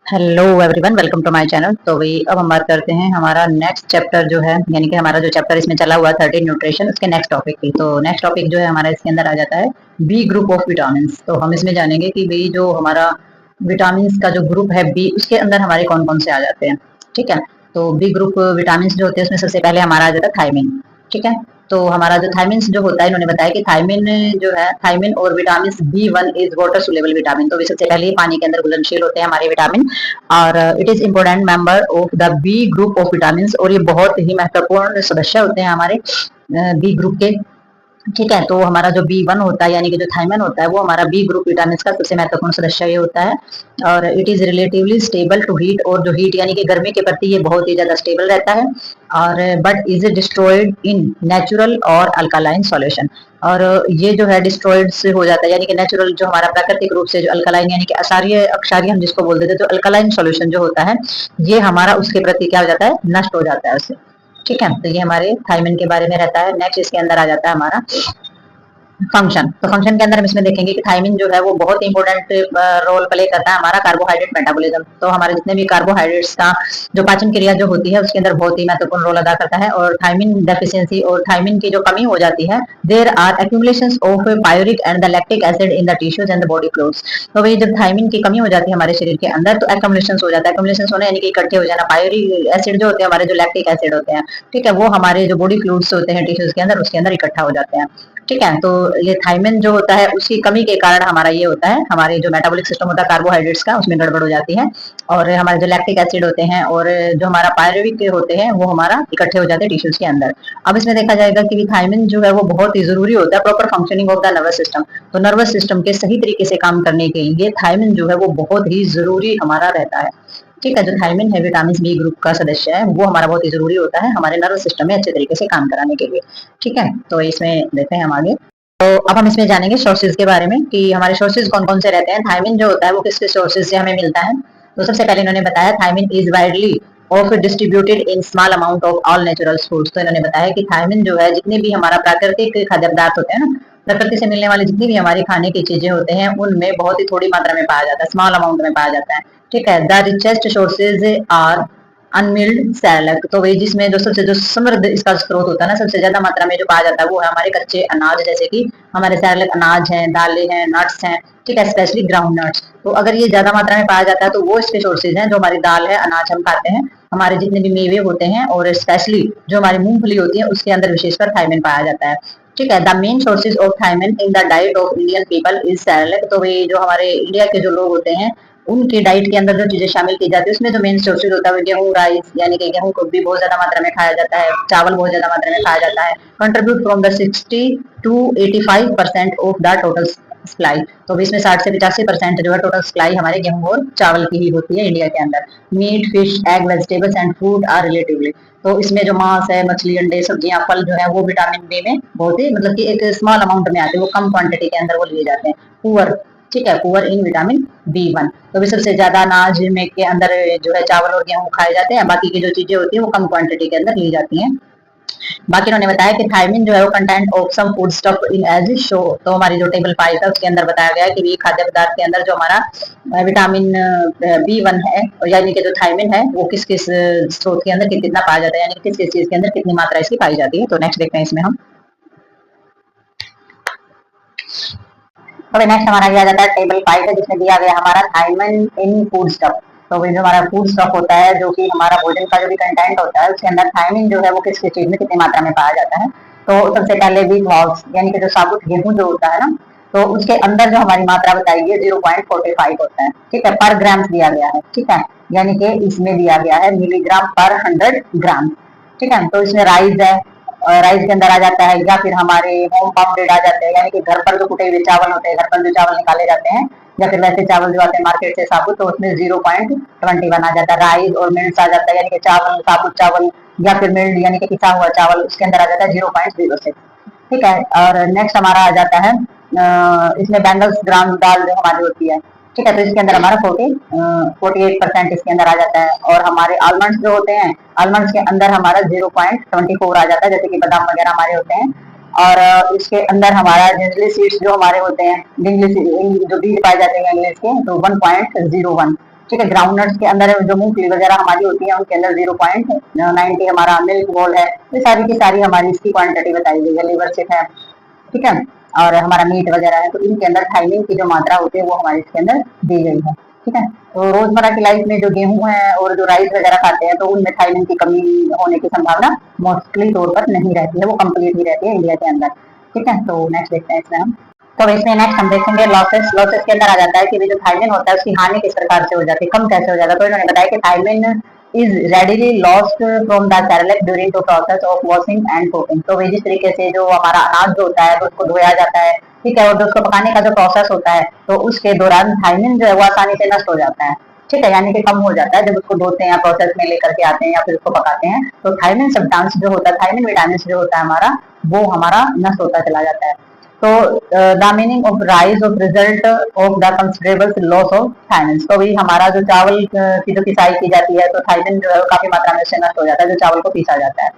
Hello everyone, welcome to my channel. तो वही अब हम बात करते हैं हमारा नेक्स्ट चैप्टर जो है, यानी कि हमारा जो चैप्टर इसमें चला हुआ 13 न्यूट्रिशन, उसके नेक्स्ट टॉपिक की। तो नेक्स्ट टॉपिक जो है हमारा इसके अंदर आ जाता है बी ग्रुप ऑफ विटामिन। तो हम इसमें जानेंगे कि भाई जो हमारा विटामिन का जो ग्रुप है बी, उसके अंदर हमारे कौन कौन से आ जाते हैं। ठीक है, तो बी ग्रुप विटामिन जो होते हैं उसमें सबसे पहले हमारा आ जाता है थायमिन। ठीक है, तो हमारा जो थायमिन जो होता है, इन्होंने बताया कि थायमिन जो है, थायमिन और vitamin B1 is water soluble vitamin. तो सबसे पहले पानी के अंदर घुलनशील होते हैं हमारे विटामिन, और it is important member of the B group of vitamin, और ये बहुत ही महत्वपूर्ण सदस्य होते हैं हमारे बी ग्रुप के। ठीक है, तो हमारा जो B1 होता है, यानी कि जो थायमिन होता है, वो हमारा बी ग्रुप विटामिन का सबसे महत्वपूर्ण सदस्य ये होता है। और it is relatively stable to heat, और जो हीट यानी कि गर्मी के प्रति ये बहुत ही ज्यादा स्टेबल रहता है। और but is destroyed in natural और अल्कालाइन सॉल्यूशन। और ये जो है डिस्ट्रॉयड से हो जाता है, यानी कि नेचुरल जो हमारा प्राकृतिक रूप से जो अल्कालाइन यानी कि अक्षारीय अक्षारीय हम जिसको बोलते थे, जो अल्कालाइन सॉल्यूशन जो होता है, ये हमारा उसके प्रति क्या हो जाता है, नष्ट हो जाता है उससे। ठीक है, तो ये हमारे थायमिन के बारे में रहता है। नेक्स्ट इसके अंदर आ जाता है हमारा फंक्शन। तो फंक्शन के अंदर हम इसमें देखेंगे कि थायमिन जो है वो बहुत इंपॉर्टेंट रोल प्ले करता है हमारा कार्बोहाइड्रेट मेटाबॉलिज्म। तो हमारे जितने भी कार्बोहाइड्रेट्स का जो पाचन क्रिया जो होती है, उसके अंदर बहुत ही महत्वपूर्ण रोल अदा करता है। और थायमिन डेफिशिएंसी और थायमिन की जो कमी हो जाती है, there are accumulations of pyruvic and the lactic acid in the tissues and the body fluids. तो वही जब थायमिन की कमी हो जाती है हमारे शरीर के अंदर, तो एक्यूमुलेशंस हो जाता है। एक्यूमुलेशंस होना यानी कि इकट्ठे हो जाना। पायोरिक एसिड जो होते हैं हमारे, जो लैक्टिक एसिड होते हैं, ठीक है, वो हमारे जो बॉडी फ्लूइड्स होते हैं टिश्यूज के अंदर, उसके अंदर इकट्ठा हो जाते हैं। ठीक है, तो ये थायमिन जो होता है उसकी कमी के कारण हमारा ये होता है, हमारे जो मेटाबॉलिक सिस्टम होता है कार्बोहाइड्रेट्स का, उसमें गड़बड़ हो जाती है। और हमारे जो लैक्टिक एसिड होते हैं और जो हमारा पायरुविक होते हैं, वो हमारा इकट्ठे हो जाते हैं टिश्यूज के अंदर। अब इसमें देखा जाएगा कि थायमिन जो है वो बहुत ही जरूरी होता है proper functioning of the nervous system. तो नर्वस सिस्टम के सही तरीके से काम करने के लिए थायमिन जो है वो बहुत ही जरूरी हमारा रहता है। ठीक है, जो थायमिन है विटामिन बी ग्रुप का सदस्य है, वो हमारा बहुत ही जरूरी होता है हमारे नर्वस सिस्टम में अच्छे तरीके से काम कराने के लिए। ठीक है, तो इसमें देखते हैं हम आगे। तो अब हम इसमें जानेंगे सोर्सेज के बारे में कि हमारे सोर्सेज कौन कौन से रहते हैं। थायमिन जो होता है वो किस किस सोर्सेज से हमें मिलता है। तो सबसे पहले इन्होंने बताया thiamine is widely of distributed in small amount of all natural foods. तो इन्होंने बताया कि थायमिन जो है जितने भी हमारा प्राकृतिक खाद्य पदार्थ होते हैं ना, प्रकृति से मिलने वाले जितनी भी हमारी खाने की चीजें होते हैं, उनमें बहुत ही थोड़ी मात्रा में पाया जाता है, स्मॉल अमाउंट में पाया जाता है। ठीक है, द रिचेस्ट सोर्सेज आर अनमिल्ड सैलक। तो वही जिसमें जो सबसे जो समृद्ध इसका स्रोत होता है ना, सबसे ज्यादा मात्रा में जो पाया जाता है, वो है हमारे कच्चे अनाज, जैसे कि हमारे सैलक अनाज हैं, दालें हैं, नट्स हैं। ठीक है, स्पेशली ग्राउंड नट्स। तो अगर ये ज्यादा मात्रा में पाया जाता है तो वो इसके सोर्सेज हैं। जो हमारी दाल है, अनाज हम खाते हैं, हमारे जितने भी मेवे होते हैं, और स्पेशली जो हमारी मूंगफली होती है, उसके अंदर विशेषकर थायमिन पाया जाता है। ठीक है, the main sources of thiamine in the diet of Indian people is सैलक। तो वही जो हमारे इंडिया के जो लोग होते हैं, उनकी डाइट के अंदर जो चीजें शामिल की जाती है, उसमें जो मेन सोर्सेज होता है गेहूं, राइस, यानी कि गेहूं को भी बहुत ज्यादा मात्रा में खाया जाता है, चावल बहुत ज्यादा मात्रा में खाया जाता है। Contribute from the 60 to 85% of the total supply. तो इसमें 60 से 85% जो है टोटल सप्लाई हमारे गेहूं और चावल की ही होती है इंडिया के अंदर। Meat, fish, egg, vegetables and fruit are relatively. तो इसमें जो मांस है, मछली, अंडे, सब्जियां, फल जो है, वो विटामिन बी में बहुत ही मतलब कि एक स्मॉल अमाउंट में आते हैं, वो कम क्वांटिटी के अंदर वो लिए जाते हैं। पुअर, ठीक है, पुअर इन विटामिन B1। तो भी सबसे ज्यादा अनाज में के अंदर जो है चावल और गेहूं खाए जाते हैं, बाकी की जो चीजें होती है वो कम क्वांटिटी के अंदर ली जाती हैं। बाकी उन्होंने बताया कि थायमिन जो है वो content of some food stuff in as show. तो हमारी जो टेबल 5 है उसके अंदर बताया गया है कि ये खाद्य पदार्थ के अंदर जो हमारा विटामिन B1 है, यानी कि जो थायमिन है, वो किस किस स्रोत के अंदर कितना पाया जाता है, यानी किस किस चीज के अंदर कितनी मात्रा इसकी पाई जाती है। तो नेक्स्ट देखते हैं इसमें हम। तो नेक्स्ट हमारा आ जाता है टेबल 5 है, जिसमें दिया गया हमारा थायमिन इन फूड स्टफ। तो वही जो हमारा फूड स्टफ होता है, जो कि हमारा भोजन का जो भी कंटेंट होता है, उसके अंदर थायमिन जो है वो किस किस चीज में कितनी मात्रा में पाया जाता है। तो सबसे पहले व्हीट फ्लॉक्स, यानी कि जो साबुत गेहूं जो होता है ना, तो उसके अंदर जो हमारी मात्रा बताई गई 0.45 होता है। ठीक है, पर ग्राम दिया गया है। ठीक है, यानी कि इसमें दिया गया है मिलीग्राम पर 100 ग्राम। ठीक है, तो इसमें राइस है, राइस के अंदर आ जाता है, या फिर हमारे होम पाउंडेड आ जाते हैं, यानी कि घर पर जो कुटे हुए चावल होते हैं, घर पर जो चावल निकाले जाते हैं, या फिर वैसे चावल जो आते हैं मार्केट से साबुत, तो उसमें 0.21 आ जाता है। राइस और मिल्स आ जाता है, यानी कि चावल, साबुत चावल, या फिर मिल्ड यानी कि पिसा हुआ चावल, उसके अंदर आ जाता है 0.06। ठीक है, और नेक्स्ट हमारा आ जाता है इसमें बैंगल्स ग्राम दाल जो हमारी होती है। ठीक है, तो इसके अंदर हमारा 48% इसके अंदर आ जाता है। और हमारे आलमंड्स जो होते हैं, आलमंड्स के अंदर हमारा 0.24 आ जाता है, जैसे कि बादाम वगैरह हमारे होते हैं। और इसके अंदर हमारा जिंजली सीड्स जो हमारे होते हैं, जो बीज पाए जाते हैं इंग्लिश के, तो 1.01। ठीक है। ग्राउंड नट्स के अंदर जो मूंगफली वगैरह हमारी होती है उनके अंदर 0.90 हमारा मिल्क मोल है। ये सारी की सारी हमारी इसकी क्वांटिटी बताई गई है। लिवरशिप है, ठीक है, और हमारा मीट वगैरह है, तो इनके अंदर थाइमिन की जो मात्रा होती है वो हमारे इसके अंदर दी गई है, ठीक है। तो रोजमर्रा की लाइफ में जो गेहूं है और जो राइस वगैरह खाते हैं तो उनमें थाइमिन की कमी होने की संभावना मोस्टली तौर पर नहीं रहती है, वो कंप्लीट ही रहती है इंडिया के अंदर, ठीक है। तो नेक्स्ट देखते हैं इसमें हम। तो इसमें नेक्स्ट हम देखेंगे लॉसेस। लॉसेस के अंदर आ जाता है कि जो थायमिन होता है उसकी हानि किस प्रकार से हो जाती है, कम कैसे हो जाता है। तो इन्होंने बताया कि thiamine is readily lost from the cereals during to process of washing and cooking. तो जिस तरीके से जो हमारा अनाज जो होता है तो उसको धोया जाता है, ठीक है, और जो उसको पकाने का जो प्रोसेस होता है तो उसके दौरान थायमिन जो है वो आसानी से नष्ट हो जाता है, ठीक है, यानी कि कम हो जाता है जब उसको धोते हैं या प्रोसेस में लेकर के आते हैं या फिर उसको पकाते हैं। तो थायमिन सब्सटेंस जो होता है, थायमिन विटामिन जो होता है हमारा, वो हमारा नष्ट होता चला जाता है। तो the meaning of rice of result of the considerable loss of thiamine. तो भी हमारा जो चावल की जो पिसाई की जाती है तो थायमिन जो है काफी मात्रा में उससे नष्ट हो जाता है, जो चावल को पीसा जाता है,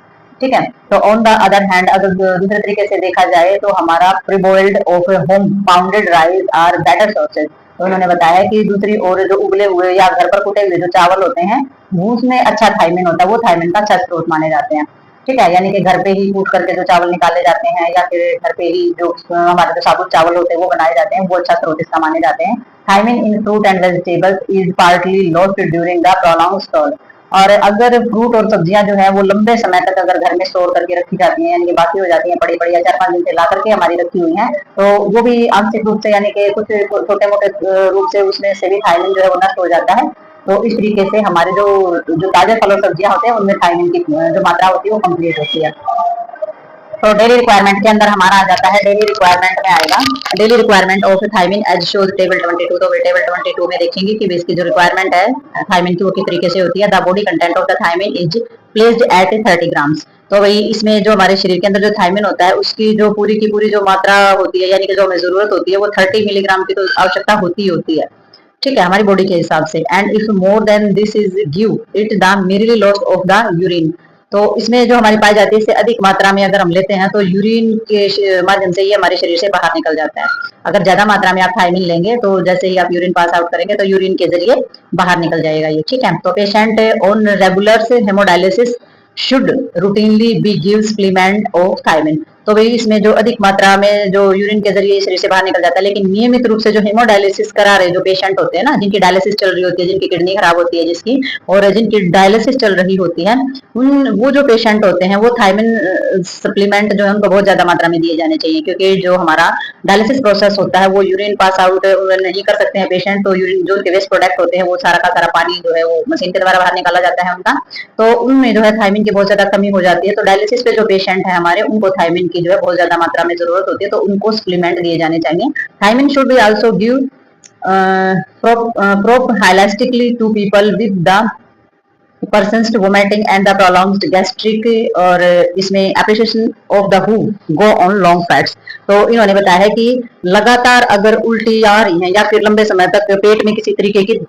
ठीक है। तो ऑन द अदर हैंड अगर दूसरे तरीके से देखा जाए तो हमारा parboiled of home pounded rice are better sources. तो उन्होंने बताया कि दूसरी ओर जो उबले हुए या घर पर कुटे हुए जो चावल होते हैं वो उसमें अच्छा थायमिन होता है, वो थायमिन का अच्छा स्रोत माने जाते हैं, ठीक है, यानी कि घर पे ही कूट करके जो चावल निकाले जाते हैं या फिर घर पे ही जो हमारे जो साबुत चावल होते हैं वो बनाए जाते हैं, वो अच्छा स्रोत इसका माने जाते हैं। Thiamine in fruit and vegetables is partly lost during the prolong store. और अगर फ्रूट और सब्जियां जो है वो लंबे समय तक अगर घर में स्टोर करके रखी जाती हैं, यानी कि बाकी हो जाती हैं, पड़ी पड़ी या 4-5 दिन से ला करके हमारी रखी हुई हैं, तो वो भी आंशिक रूप से यानी कि कुछ छोटे मोटे रूप से उसमें से भी थायमिन जो है वो नष्ट हो जाता है। तो इस तरीके से हमारे जो जो ताजे फल और सब्जियां होते हैं उनमें थायमिन की जो मात्रा होती है वो कंप्लीट होती है। तो डेली रिक्वायरमेंट के अंदर हमारा आ जाता है, डेली रिक्वायरमेंट में आएगा daily requirement of thiamine as shows table 22। तो टेबल 22 में देखेंगे कि इसकी जो रिक्वायरमेंट है थायमिन की वो किस तरीके से होती है। The body content of the thiamine is placed at 30 grams. तो वही इसमें जो हमारे शरीर के अंदर जो थायमिन होता है उसकी जो पूरी की पूरी जो मात्रा होती है, यानी कि जो हमें जरूरत होती है वो 30 मिलीग्राम की तो आवश्यकता होती ही होती है, ठीक है, हमारी बॉडी के हिसाब से। And if more than this is give it the merely loss of the urine. तो इसमें जो हमारी पाई जाती है इससे अधिक मात्रा में अगर हम लेते हैं तो यूरिन के माध्यम से ये हमारे शरीर से बाहर निकल जाता है। अगर ज्यादा मात्रा में आप थायमिन लेंगे तो जैसे ही आप यूरिन पास आउट करेंगे तो यूरिन के जरिए बाहर निकल जाएगा ये, ठीक है। तो patient on regular haemodialysis should routinely be give supplement of thiamine. तो भाई इसमें जो अधिक मात्रा में जो यूरिन के जरिए शरीर से बाहर निकल जाता है, लेकिन नियमित रूप से जो हेमोडायलिसिस करा रहे जो पेशेंट होते हैं ना, जिनकी डायलिसिस चल रही होती है, जिनकी किडनी खराब होती है जिसकी, और जिनकी डायलिसिस चल रही होती है, उन वो जो पेशेंट होते हैं वो थायमिन सप्लीमेंट जो है उनको बहुत ज्यादा मात्रा में दिए जाने चाहिए, क्योंकि जो हमारा डायलिसिस प्रोसेस होता है वो यूरिन पास आउट नहीं कर सकते हैं पेशेंट। तो यूरिन जो उनके वेस्ट प्रोडक्ट होते हैं वो सारा का सारा पानी जो है वो मशीन के द्वारा बाहर निकाला जाता है उनका, तो उनमें जो है थायमिन की बहुत ज्यादा कमी हो जाती है। तो डायलिसिस पे जो पेशेंट है हमारे उनको थायमिन की जो है बहुत ज्यादा मात्रा में जरूरत होती है, तो उनको सप्लीमेंट दिए जाने चाहिए। Thiamine should be also give prophylactically to people with the persist vomiting and the prolonged gastric। और इसमें appreciation of the who go on long fats। तो इन्होंने बताया है कि लगातार अगर उल्टी आ रही है या फिर लंबे समय तक पेट में किसी तरीके की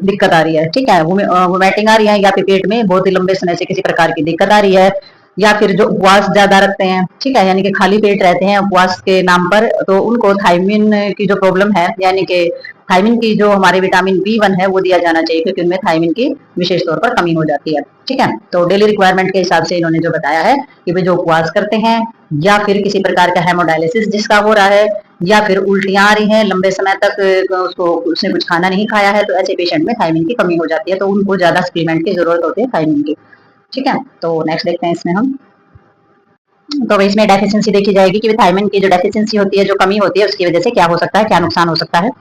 दिक्कत आ रही है, ठीक है, वोमिटिंग आ रही है या फिर पेट में बहुत ही लंबे समय से किसी प्रकार की दिक्कत आ रही है, या फिर जो उपवास ज्यादा रखते हैं, ठीक है, यानी कि खाली पेट रहते हैं उपवास के नाम पर, तो उनको थायमिन की जो प्रॉब्लम है, यानी कि थायमिन की जो हमारे विटामिन B1 है वो दिया जाना चाहिए, क्योंकि उनमें थायमिन की विशेष तौर पर कमी हो जाती है, ठीक है। तो डेली रिक्वायरमेंट के हिसाब से इन्होंने जो बताया है कि वे जो उपवास करते हैं या फिर किसी प्रकार का हेमोडायलिसिस जिसका हो रहा है या फिर उल्टियां आ रही हैं लंबे समय तक उसको उसने कुछ खाना नहीं खाया है, तो ऐसे पेशेंट में थायमिन की कमी हो जाती है, तो उनको ज्यादा सप्लीमेंट की जरूरत होती है थायमिन की, ठीक है। तो नेक्स्ट देखते हैं इसमें हम। तो इसमें डेफिशिएंसी देखी जाएगी कि थायमिन की जो डेफिशिएंसी होती है, जो कमी होती है, उसकी वजह से क्या हो सकता है, क्या नुकसान हो सकता है।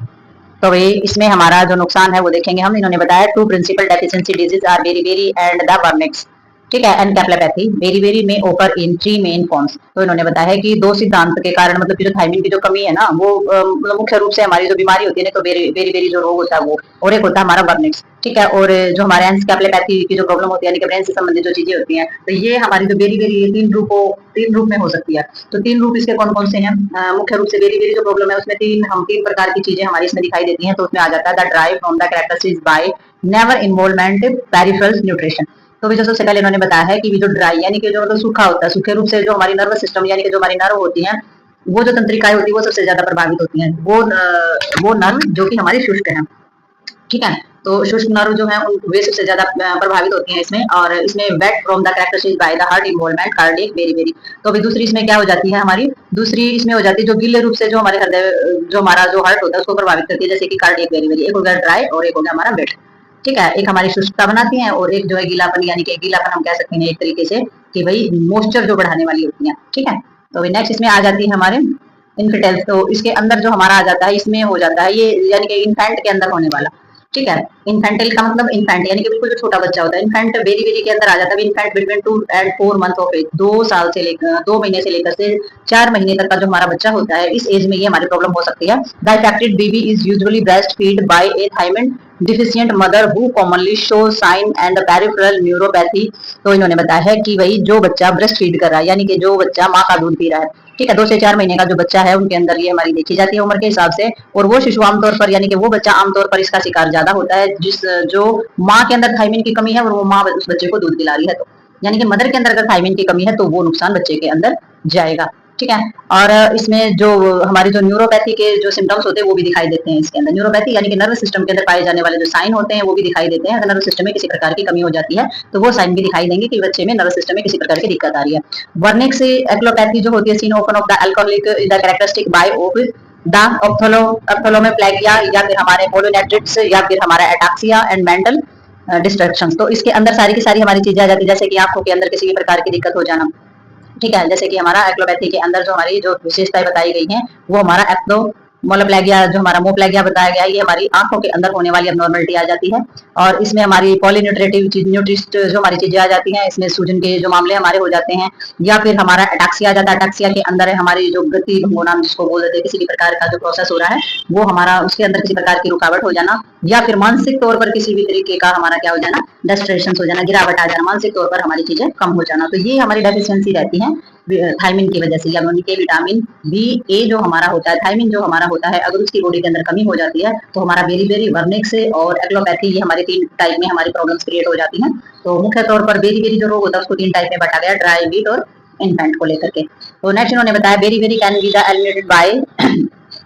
तो भाई इसमें हमारा जो नुकसान है वो देखेंगे हम। इन्होंने बताया 2 principal deficiency disease are beri and the Wernicke's, ठीक है, एनकेफेलोपैथी बेरी में ओपर इन 3 मेन फॉर्म्स। तो इन्होंने बताया है कि 2 सिद्धांत के कारण, मतलब कि जो थायमिन की जो कमी है ना वो मुख्य रूप से हमारी जो बीमारी होती है ना, तो बेरी जो रोग होता है वो, और एक होता है हमारा वर्निक्स, ठीक है, और जो हमारे एनकेफेलोपैथी की जो प्रॉब्लम होती है, यानी कि ब्रेन से संबंधित जो चीजें होती हैं, तो ये हमारी जो बेरी 3 रूप में हो सकती है। तो 3 रूप इसके कौन कौन से हैं? मुख्य रूप से बेरी जो प्रॉब्लम है उसमें 3 प्रकार की चीजें हमारी इसमें दिखाई देती हैं। तो उसमें आ जाता है the drive from the characteristics by never involvement peripheral nutrition. तो भी जो सबसे पहले इन्होंने बताया है कि जो ड्राई यानी कि जो मतलब सूखा होता है, सूखे रूप से जो हमारी नर्वस सिस्टम यानी कि जो हमारी नर्व होती हैं, वो जो तंत्रिकाएं होती है वो सबसे ज्यादा प्रभावित होती हैं, वो नर्व जो कि हमारी शुष्क है, ठीक है। तो शुष्क नर्व जो है वे सबसे ज्यादा प्रभावित होती हैं इसमें। और इसमें wet from the characteristic by the heart involvement cardiac very very. तो अभी दूसरी इसमें क्या हो जाती है हमारी, दूसरी इसमें हो जाती है जो गीले रूप से जो हमारे हृदय जो हमारा जो हार्ट होता है उसको प्रभावित करती है, जैसे कि कार्डियक वेरी वेरी। एक हो गया ड्राई और एक हो गया हमारा वेट। ठीक है, एक हमारी शुष्कता बनाती है और एक जो है गीलापन, यानी कि गीलापन हम कह सकते हैं एक तरीके से कि भाई मॉइस्चर जो बढ़ाने वाली होती है। ठीक है, तो नेक्स्ट इसमें आ जाती है हमारे इन्फेटेल्स। तो इसके अंदर जो हमारा आ जाता है, इसमें हो जाता है ये यानी कि इन्फेंट के अंदर होने वाला। ठीक है, इन्फेंटल का मतलब इन्फेंट यानी कि बिल्कुल जो छोटा बच्चा होता है। इन्फेंट बेरी बेरी के अंदर आ जाता है। Infant between 2 and 4 month of age, 2 साल से लेकर 2 महीने से लेकर से 4 महीने तक का जो हमारा बच्चा होता है, इस एज में ये हमारी प्रॉब्लम हो सकती है। The affected baby is usually breast feed by a thiamine deficient mother who commonly show sign and peripheral neuropathy. तो इन्होंने बताया है कि भाई जो बच्चा ब्रेस्ट फीड कर रहा है, यानी कि जो बच्चा माँ का दूध पी रहा है, ठीक है, 2 से 4 महीने का जो बच्चा है उनके अंदर ये हमारी देखी जाती है उम्र के हिसाब से। और वो शिशु आमतौर पर, यानी कि वो बच्चा आमतौर पर इसका शिकार ज्यादा होता है जिस जो माँ के अंदर थायमिन की कमी है और वो माँ उस बच्चे को दूध पिला रही है। तो यानी कि मदर के अंदर अगर थायमिन की कमी है तो वो नुकसान बच्चे के अंदर जाएगा। ठीक है, और इसमें जो हमारी जो न्यूरोपैथी के जो सिम्टम्स होते हैं वो भी दिखाई देते हैं इसके अंदर। न्यूरोपैथी यानी कि नर्वस सिस्टम के अंदर पाए जाने वाले जो साइन होते हैं वो भी दिखाई देते हैं। अगर नर्वस सिस्टम में किसी प्रकार की कमी हो जाती है तो वो साइन भी दिखाई देंगे कि बच्चे में नर्वस सिस्टम में किसी प्रकार की दिक्कत आ रही है। वर्निक से एक्लोपैथी जो होती है, seen open of the alcoholic is the characteristic by of the ophthalmoplegia या फिर हमारे पोलिनेट्रिट्स या फिर हमारा एटाक्सिया एंड मेंटल डिस्ट्रक्शंस। तो इसके अंदर सारी की सारी हमारी चीजें आ जाती है, जैसे कि आंखों के अंदर किसी भी प्रकार की दिक्कत हो जाना। ठीक है, जैसे कि हमारा एक्लोपैथी के अंदर जो हमारी जो विशेषताएं बताई गई हैं वो हमारा मोलोप्लेगिया जो हमारा मोप्लेगिया बताया गया है, ये हमारी आंखों के अंदर होने वाली अबनॉर्मलिटी आ जाती है। और इसमें हमारी पॉलीन्यूट्रेटिव न्यूट्रिस्ट जो हमारी चीजें आ जाती हैं, इसमें सूजन के जो मामले हमारे हो जाते हैं। या फिर हमारा अटैक्सिया आ जाता है। अटैक्सिया के अंदर है हमारी जो गति भंगोनाम जिसको बोल देते हैं, किसी भी प्रकार का जो प्रोसेस हो रहा है वो हमारा उसके अंदर किसी प्रकार की रुकावट हो जाना, या फिर मानसिक तौर पर किसी भी तरीके का हमारा क्या हो जाना, डिस्ट्रेशन हो जाना, गिरावट आ जाना, मानसिक तौर पर हमारी चीजें कम हो जाना। तो ये हमारी डेफिशिएंसी रहती है थायमिन की वजह से, यानी कि विटामिन बी ए जो हमारा होता है, थायमिन जो हमारा होता है, अगर उसकी बॉडी के अंदर कमी हो जाती है तो हमारा बेरी बेरी, वर्निक से और एक्लोपैथी, ये हमारे 3 टाइप में हमारी प्रॉब्लम्स क्रिएट हो जाती हैं। तो मुख्य तौर पर बेरी बेरी जो रोग होता है उसको 3 टाइप में बांटा गया, ड्राई, वीट और इन्फेंट को लेकर के। तो नेक्स्ट इन्होंने बताया beriberi can be the eliminated by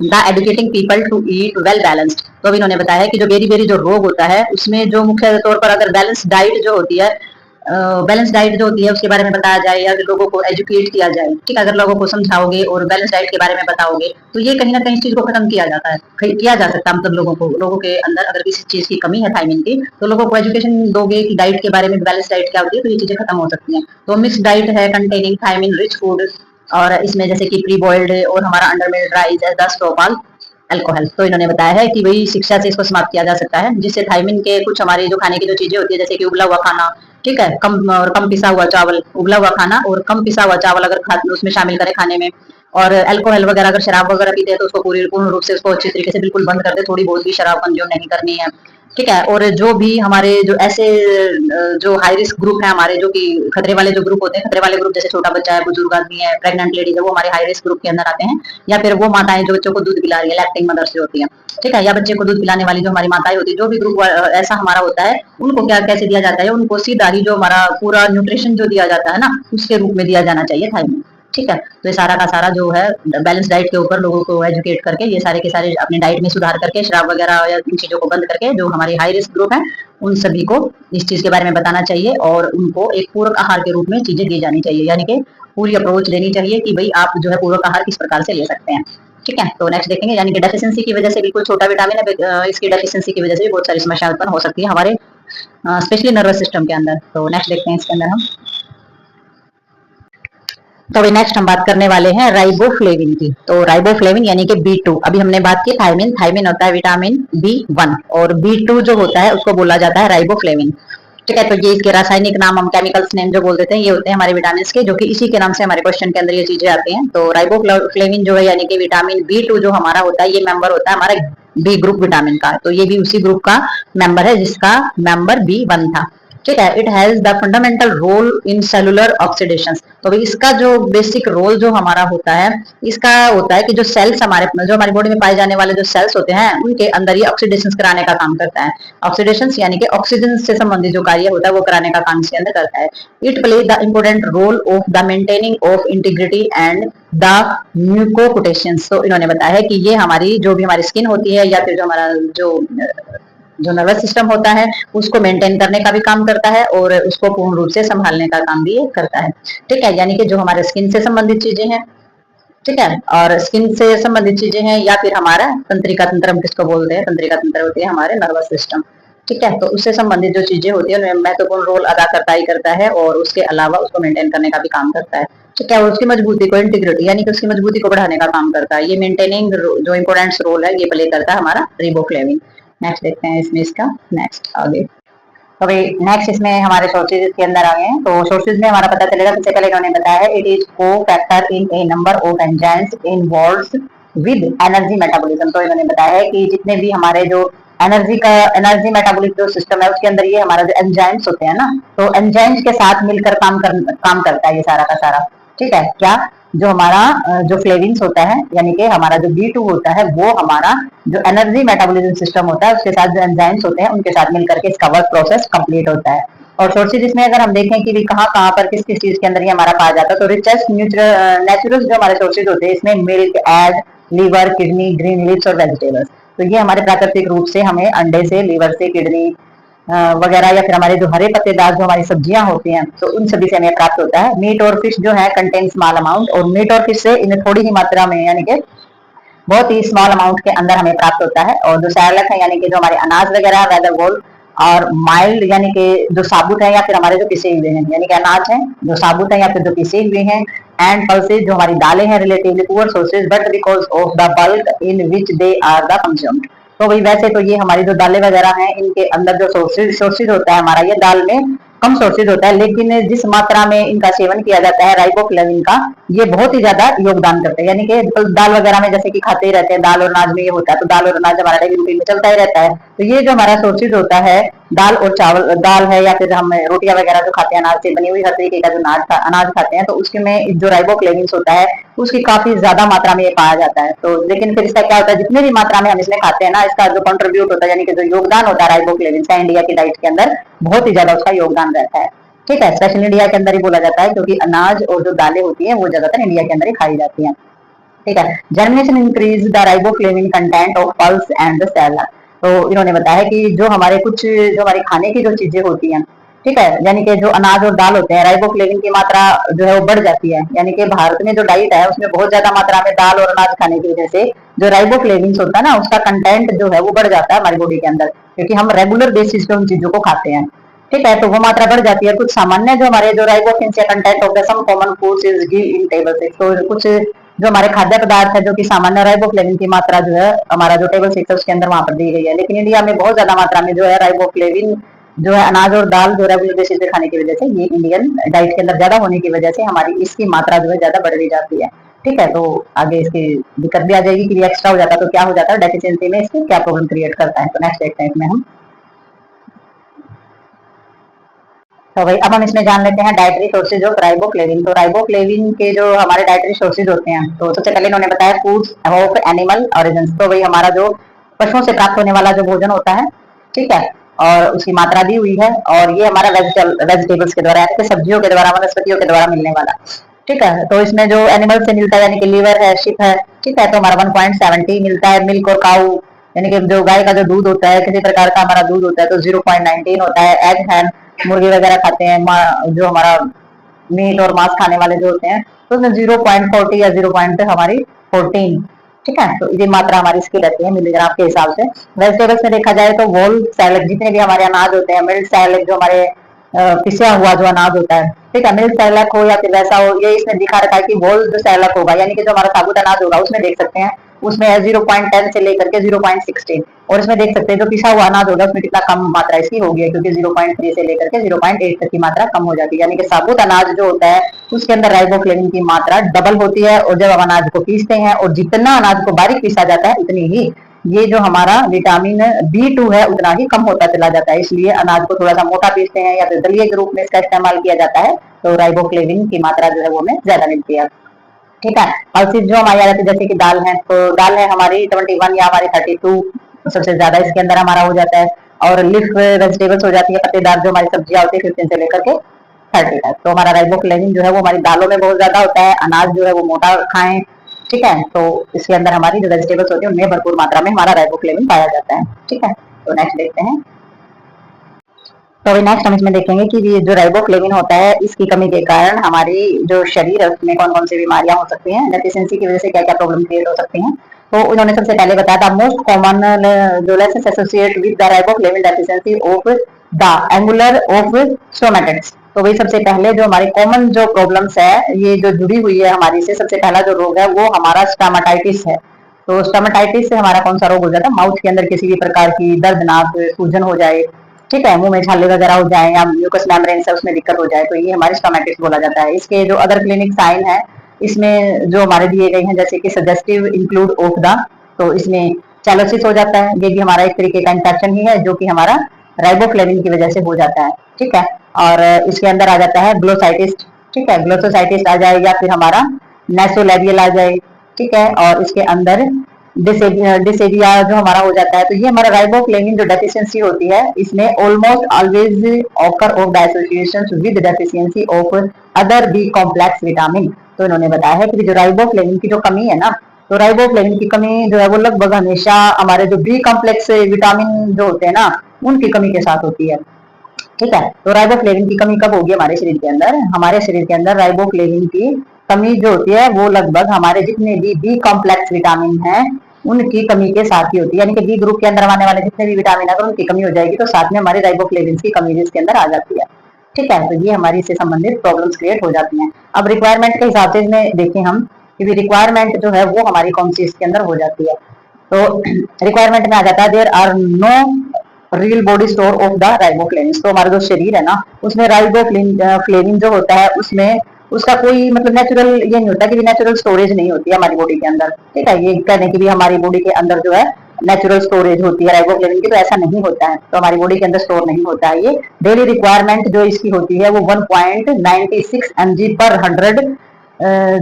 the educating people to eat well balanced. तो अभी इन्होंने बताया कि जो बेरी बेरी जो रोग होता है उसमें जो मुख्य तौर पर अगर बैलेंस डाइट जो होती है, बैलेंस डाइट जो होती है उसके बारे में बताया जाए या लोगों को एजुकेट किया जाए। ठीक है, अगर लोगों को समझाओगे और बैलेंस डाइट के बारे में बताओगे तो ये कहीं ना कहीं इस चीज को खत्म किया जाता है, किया जा सकता है। मतलब लोगों के अंदर अगर किसी चीज की कमी है थायमिन की, तो लोगों को एजुकेशन दोगे कि डाइट के बारे में, बैलेंस डाइट क्या होती है, तो ये चीजें खत्म हो सकती हैं। तो मिक्स डाइट है कंटेनिंग थायमिन रिच फूड, और इसमें जैसे कि प्री बॉइल्ड और हमारा अंडर मिल्ड राइस है 10 टोपाल अल्कोहल। तो इन्होंने बताया है कि वही शिक्षा से इसको समाप्त किया जा सकता है, जिससे थायमिन के कुछ हमारी जो खाने की जो चीजें होती है, जैसे कि उबला हुआ खाना, ठीक है, कम पिसा हुआ चावल, उबला हुआ खाना और कम पिसा हुआ चावल अगर उसमें शामिल करें खाने में, और अल्कोहल वगैरह अगर शराब वगैरह पीते हैं तो उसको पूर्ण रूप से उसको अच्छी तरीके से बिल्कुल बंद कर दे, थोड़ी बहुत भी शराब कंज्यूम नहीं करनी है। ठीक है, और जो भी हमारे जो ऐसे जो हाई रिस्क ग्रुप है हमारे, जो कि खतरे वाले जो ग्रुप होते हैं, खतरे वाले ग्रुप जैसे छोटा बच्चा है, बुजुर्ग आदमी है, प्रेग्नेंट लेडीज है, वो हमारे हाई रिस्क ग्रुप के अंदर आते हैं। या फिर वो माताएं जो बच्चों को दूध पिला रही है, लैक्टिंग मदर्स जो होती है, ठीक है, या बच्चे को दूध पिलाने वाली जो हमारी माताएं होती है, जो भी ग्रुप ऐसा हमारा होता है, उनको क्या कैसे दिया जाता है, उनको सीधा ही जो हमारा पूरा न्यूट्रिशन जो दिया जाता है ना, उसके रूप में दिया जाना चाहिए थायमिन। ठीक है, तो ये सारा का सारा जो है बैलेंस डाइट के ऊपर लोगों को एजुकेट करके ये सारे के सारे अपने डाइट में सुधार करके, शराब वगैरह या इन चीजों को बंद करके, जो हमारे हाई रिस्क ग्रुप है उन सभी को इस चीज के बारे में बताना चाहिए और उनको एक पूरक आहार के रूप में चीजें दी जानी चाहिए, यानी कि पूरी अप्रोच देनी चाहिए कि भाई आप जो है पूरक आहार किस प्रकार से ले सकते हैं। ठीक है, तो नेक्स्ट देखेंगे, यानी कि डेफिशिएंसी की वजह से बिल्कुल छोटा विटामिन है, इसकी डेफिशिएंसी की वजह से भी बहुत सारी समस्या उत्पन्न हो सकती है हमारे स्पेशली नर्वस सिस्टम के अंदर। तो नेक्स्ट देखते हैं इसके अंदर हम। तो अभी नेक्स्ट हम बात करने वाले हैं राइबोफ्लेविन की। तो राइबोफ्लेविन यानी कि B2। अभी हमने बात की थायमिन, थायमिन होता है विटामिन B1 और B2 जो होता है उसको बोला जाता है राइबोफ्लेविन। ठीक है, तो ये इसके रासायनिक नाम, हम केमिकल्स नेम जो बोल देते हैं, ये होते हैं हमारे विटामिन के, जो कि इसी के नाम से हमारे क्वेश्चन के अंदर ये चीजें आती हैं। तो राइबोफ्लेविन जो है यानी कि विटामिन B2 जो हमारा होता है, ये मेंबर होता है हमारा बी ग्रुप विटामिन का। तो ये भी उसी ग्रुप का मेंबर है जिसका मेंबर B1 था। ठीक है, it has the fundamental role in cellular oxidation. तो इसका जो बेसिक रोल जो हमारा होता है, इसका होता है कि जो सेल्स हमारी बॉडी में पाए जाने वाले जो सेल्स होते हैं उनके अंदर ये ऑक्सीडेशन कराने का काम करता है। ऑक्सीडेशन यानी कि ऑक्सीजन से संबंधित जो कार्य होता है वो कराने का काम इसके अंदर करता है। It play the important role of the maintaining of integrity and the mucocutaneous. तो इन्होंने बताया है कि ये हमारी जो भी हमारी स्किन होती है या फिर जो हमारा जो जो नर्वस सिस्टम होता है उसको मेंटेन करने का भी काम करता है और उसको पूर्ण रूप से संभालने का काम भी करता है। ठीक है, यानी कि जो हमारे स्किन से संबंधित चीजें हैं, ठीक है, और स्किन से संबंधित चीजें हैं या फिर हमारा तंत्रिका तंत्र, हम किसको बोलते हैं, तंत्रिका तंत्र होती है हमारे नर्वस सिस्टम। ठीक है, तो उससे संबंधित जो चीजें होती है उनमें महत्वपूर्ण रोल अदा करता ही करता है और उसके अलावा उसको मेंटेन करने का भी काम करता है। ठीक है, और उसकी मजबूती को, इंटीग्रिटी यानी कि उसकी मजबूती को बढ़ाने का काम करता है। ये मेंटेनिंग जो इंपोर्टेंट रोल है ये प्ले करता है हमारा रिबोफ्लेविन। नेक्स्ट देखते हैं इसमें इसका नेक्स्ट आगे। तो भाई नेक्स्ट इसमें हमारे सोर्सेज इसके अंदर आ गए हैं। तो सोर्सेज में हमारा पता चलेगा, सबसे पहले इन्होंने बताया है इट इज को factor in A number of enzymes involves with energy metabolism. तो इन्होंने बताया है कि जितने भी हमारे जो एनर्जी मेटाबॉलिक जो सिस्टम है उसके अंदर ये हमारा जो एंजाइम्स होते हैं ना, तो एंजाइम्स के साथ मिलकर काम करता है ये सारा का सारा। ठीक है, क्या जो हमारा जो फ्लेविन्स होता है यानी कि हमारा जो B2 होता है वो हमारा जो एनर्जी मेटाबॉलिज्म सिस्टम होता है उसके साथ जो एंजाइम्स होते हैं उनके साथ मिलकर के इसका वर्क प्रोसेस कंप्लीट होता है। और सोर्सेज इसमें अगर हम देखें कि कहाँ कहाँ पर किस किस चीज के अंदर ये हमारा पाया जाता है, तो रिचेस्ट नेचुरल जो हमारे सोर्सेज होते हैं इसमें milk, egg, liver, kidney, green leaves और वेजिटेबल्स। तो ये हमारे प्राकृतिक रूप से हमें अंडे से, लीवर से, किडनी वगैरह या फिर हमारे जो हरे पत्तेदार जो हमारी सब्जियां होती हैं तो उन सभी से हमें प्राप्त होता है। मीट और फिश जो है कंटेन स्मॉल अमाउंट, और मीट और फिश से इन्हें थोड़ी ही मात्रा में यानी कि बहुत ही स्मॉल अमाउंट के अंदर हमें प्राप्त होता है। और जो सैरलक है यानी कि जो हमारे अनाज वगैरह है, वेदर गोल्ड और माइल्ड यानी कि जो साबुत है या फिर हमारे जो पिसे हुए हैं यानी कि अनाज है जो साबुत है या फिर जो पिसे हुए हैं, एंड पल्सेज जो हमारी दालें हैं relatively poor sources but because of the bulk in which they are the consumed. तो भाई वैसे तो ये हमारी जो दालें वगैरह हैं इनके अंदर जो सोर्सेज होता है हमारा, ये दाल में कम सोर्सेज होता है, लेकिन जिस मात्रा में इनका सेवन किया जाता है राइबोफ्लेविन का, ये बहुत ही ज्यादा योगदान करते हैं। यानी कि दाल वगैरह में जैसे कि खाते ही रहते हैं, दाल और अनाज में ये होता है, तो दाल और अनाज हमारा डेली रूटीन में चलता ही रहता है। तो ये जो हमारा सोर्सेज होता है दाल और चावल, दाल है या फिर हम रोटियां वगैरह जो खाते हैं अनाज से बनी हुई हर तरीके का जो अनाज खाते हैं, तो उसके में जो राइबोफ्लेविन होता है उसकी काफी ज्यादा मात्रा में ये पाया जाता है। तो लेकिन फिर इसका क्या होता है, जितनी भी मात्रा में हम इसमें खाते हैं ना, इसका जो कंट्रीब्यूट होता है यानी कि जो योगदान होता है राइबोफ्लेविन का इंडिया की डाइट के अंदर बहुत ही ज्यादा उसका योगदान रहता है। ठीक है, स्पेशल इंडिया के अंदर ही बोला जाता है क्योंकि अनाज और जो दालें होती हैं वो ज्यादातर इंडिया के अंदर ही खाई जाती हैं। ठीक है, germination increase the riboflavin content of pulse and the salad. तो इन्होंने बताया कि जो हमारे कुछ जो हमारे खाने की जो चीजें होती हैं, ठीक है, यानी कि जो अनाज और दाल होते हैं राइबोफ्लेविन की मात्रा जो है वो बढ़ जाती है। यानी कि भारत में जो डाइट है उसमें बहुत ज्यादा मात्रा में दाल और अनाज खाने की वजह से जो राइबोफ्लेविन होता है ना उसका कंटेंट जो है वो बढ़ जाता है हमारी बॉडी के अंदर, क्योंकि हम रेगुलर बेसिस पे उन चीजों को खाते हैं। ठीक है, तो वो मात्रा बढ़ जाती है। कुछ सामान्य जो हमारे जो riboflavin content of the some common foods is give in table 6। तो कुछ जो हमारे खाद्य पदार्थ है जो कि सामान्य राइबोफ्लेविन की मात्रा जो है हमारा जो टेबल 6 है उसके अंदर वहां पर दी गई है, लेकिन इंडिया में बहुत ज्यादा मात्रा में जो है राइबोफ्लेविन जो है अनाज और दाल जो रेगुलर बेसिस पे खाने की वजह से, ये इंडियन डाइट के अंदर ज्यादा होने की वजह से हमारी इसकी मात्रा जो है ज्यादा बढ़ भी जाती है। ठीक है, तो आगे इसकी दिक्कत भी आ जाएगी कि एक्स्ट्रा हो जाता है तो क्या हो जाता है, डेफिशिएंसी में इससे क्या प्रॉब्लम क्रिएट करता है। तो नेक्स्ट देखते हैं इसमें हम। तो भाई अब हम इसमें जान लेते हैं डाइटरी सोर्सेज ऑफ राइबोफ्लेविन। तो राइबोफ्लेविन के जो हमारे डाइटरी सोर्सेज होते हैं, तो सबसे पहले इन्होंने बताया फूड्स ऑफ एनिमल ऑरिजिन। तो भाई हमारा जो पशुओं से प्राप्त होने वाला जो भोजन होता है, ठीक है, और उसकी मात्रा दी हुई है, और ये हमारा वेजिटेबल्स के द्वारा यानी कि सब्जियों के द्वारा, वनस्पतियों के द्वारा मिलने वाला। ठीक है, तो इसमें जो एनिमल से मिलता है यानी कि लीवर है, शिप है, ठीक है, तो हमारा 1.70 मिलता है। मिल्क और काऊ यानी कि जो गाय का जो दूध होता है, किसी प्रकार का हमारा दूध होता है तो 0.19 होता है। एग है, मुर्गी वगैरह खाते हैं जो हमारा मीट और मांस खाने वाले जो होते हैं तो उसमें 0.40 या 0.14। ठीक है, तो ये मात्रा हमारी इसकी रहती है मिलीग्राम के हिसाब से। वेजिटेबल्स में देखा जाए तो वोल सैलड, जितने भी हमारे अनाज होते हैं, मिल्क सैलड जो हमारे पिसा हुआ जो अनाज होता है, ठीक है, मिल्क सैलक हो या फिर वैसा हो, ये इसमें दिखा रखा है कि वोल जो सैलक होगा यानी कि जो हमारा साबुत अनाज होगा उसमें देख सकते हैं उसमें है 0.10 से लेकर के 0.16, और इसमें देख सकते हैं जो पिसा हुआ अनाज होगा उसमें कितना कम मात्रा इसकी होगी है, क्योंकि 0.3 से लेकर के 0.8 तक की मात्रा कम हो जाती है। यानी कि साबुत अनाज जो होता है उसके अंदर राइबोफ्लेविन की मात्रा डबल होती है, और जब हम अनाज को पीसते हैं और जितना अनाज को बारीक पीसा जाता है उतनी ही ये जो हमारा विटामिन B2 है उतना ही कम होता चला जाता है। इसलिए अनाज को थोड़ा सा मोटा पीसते हैं या फिर दलिए के रूप में इसका इस्तेमाल किया जाता है, तो राइबोफ्लेविन की मात्रा जो है वो हमें ज्यादा मिलती है। ठीक है, पल्सेस जो हमारी आ जाती है जैसे कि दाल है, तो दाल है हमारी 21 या हमारी 32 सबसे ज्यादा इसके अंदर हमारा हो जाता है। और लिफ वेजिटेबल्स हो जाती है, पत्तेदार जो हमारी सब्जियां होती है 15 से लेकर के 30 तक। तो हमारा राइबोफ्लेविन जो है वो हमारी दालों में बहुत ज्यादा होता है। अनाज जो है वो मोटा खाएं, ठीक है, तो इसके अंदर हमारी जो वेजिटेबल्स होती है उनमें भरपूर मात्रा में हमारा राइबोफ्लेविन पाया जाता है। ठीक है, तो नेक्स्ट देखते हैं। तो अभी नेक्स्ट हम इसमें देखेंगे कि ये जो राइबोफ्लेविन होता है इसकी कमी के कारण हमारी जो शरीर है उसमें कौन कौन सी बीमारियां हो सकती हैं, डेफिशिएंसी की वजह से क्या क्या प्रॉब्लम क्रिएट हो सकती हैं। तो उन्होंने सबसे पहले बताया था मोस्ट कॉमन जो lesions associate with the riboflavin deficiency of the angular of stomatitis. तो वही सबसे पहले जो हमारी कॉमन जो प्रॉब्लम्स है ये जो जुड़ी हुई है हमारी से, सबसे पहला जो रोग है वो हमारा स्टमाटाइटिस है। तो स्टमाटाइटिस से हमारा कौन सा रोग हो जाता है, माउथ के अंदर किसी भी प्रकार की दर्दनाक सूजन हो जाए, ठीक है, मुंह में छाले वगैरह हो जाए या म्यूकस मेम्ब्रेन से उसमें दिक्कत हो जाए, तो ये हमारे स्टोमेटिस बोला जाता है। इसके जो अदर क्लिनिक साइन है इसमें जो हमारे दिए गए हैं जैसे कि सजेस्टिव इंक्लूड ऑफ द, तो इसमें चैलोसिस हो जाता है, ये भी हमारा एक तरीके का इंफेक्शन ही है जो कि हमारा राइबोफ्लेविन की वजह से हो जाता है, ठीक है। और इसके अंदर आ जाता है ग्लोसाइटिस, ठीक है, ग्लोसोसाइटिस आ जाए या फिर हमारा नेसोलेबियल आ जाए, ठीक है। और इसके अंदर डिसेरिया जो हमारा हो जाता है। तो ये हमारा राइबोफ्लेविन जो डेफिशिएंसी होती है इसमें almost always occur of the associations with deficiency of other B complex vitamin. तो इन्होंने बताया है कि जो राइबोफ्लेविन की जो कमी है ना, तो राइबोफ्लेविन की कमी जो है वो लगभग हमेशा हमारे जो बी कॉम्प्लेक्स विटामिन जो होते हैं ना उनकी कमी के साथ होती है, ठीक है। तो राइबोफ्लेविन की कमी कब होगी हमारे शरीर के अंदर, हमारे शरीर के अंदर राइबोफ्लेविन की कमी जो होती है वो लगभग हमारे जितने भी बी कॉम्प्लेक्स विटामिन हैं उनकी कमी के साथ ही होती है, यानी कि बी ग्रुप के अंदर आने वाले जितने भी विटामिन अगर उनकी कमी हो जाएगी तो साथ में हमारे राइबोफ्लेविन की कमी भी इसके अंदर आ जाती है, ठीक है। तो ये हमारी इससे संबंधित प्रॉब्लम्स क्रिएट हो जाती हैं। अब रिक्वायरमेंट के हिसाब से इसमें देखें हम कि रिक्वायरमेंट जो है वो हमारी कौन सी इसके अंदर हो जाती है। तो रिक्वायरमेंट में आ जाता है there are no real body store of the riboflavin. तो हमारा जो शरीर है ना उसमें राइबोफ्लेविन जो होता है उसमें उसका कोई मतलब नेचुरल ये नहीं होता कि नेचुरल स्टोरेज नहीं होती है हमारी बॉडी के अंदर, ठीक है। ये कहने की भी हमारी बॉडी के अंदर जो है नेचुरल स्टोरेज होती है राइबोफ्लेविन की, तो ऐसा नहीं होता है, तो हमारी बॉडी के अंदर स्टोर नहीं होता है। ये डेली रिक्वायरमेंट जो इसकी होती है वो 1.96 mg पर 100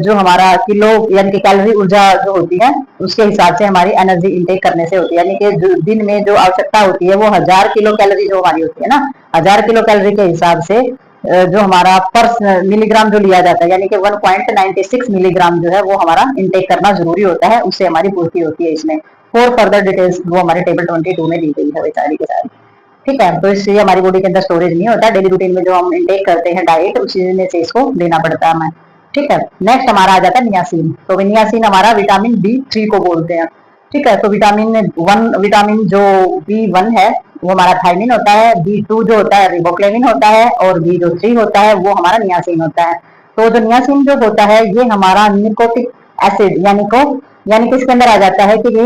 जो हमारा किलो यानी कि कैलोरी ऊर्जा जो होती है उसके हिसाब से हमारी एनर्जी इंटेक करने से होती है, यानी कि दिन में जो आवश्यकता होती है वो 1000 किलो कैलोरी जो हमारी होती है ना, 1000 किलो कैलोरी के हिसाब से जो हमारा पर मिलीग्राम जो लिया जाता है यानी कि 1.96 मिलीग्राम जो है वो हमारा इंटेक करना जरूरी होता है, उससे हमारी पूर्ति होती है। इसमें फॉर फर्दर डिटेल्स वो हमारे टेबल 22 में दी गई है सारी के सारी, ठीक है। तो इससे हमारी बॉडी के अंदर स्टोरेज नहीं होता, डेली रूटीन में जो हम इंटेक करते हैं डाइट उसी में से इसको लेना पड़ता है हमें, ठीक है। नेक्स्ट हमारा आ जाता है नियासिन। तो नियासिन हमारा विटामिन B3 को बोलते हैं, ठीक है। तो विटामिन जो B1 है वो हमारा थायमिन होता है, B2 जो होता है रिबोफ्लेविन होता है और B जो 3 होता है वो हमारा नियासिन होता है। तो जो नियासिन जो होता है ये हमारा निकोटिक एसिड यानी कि इसके अंदर आ जाता है कि ये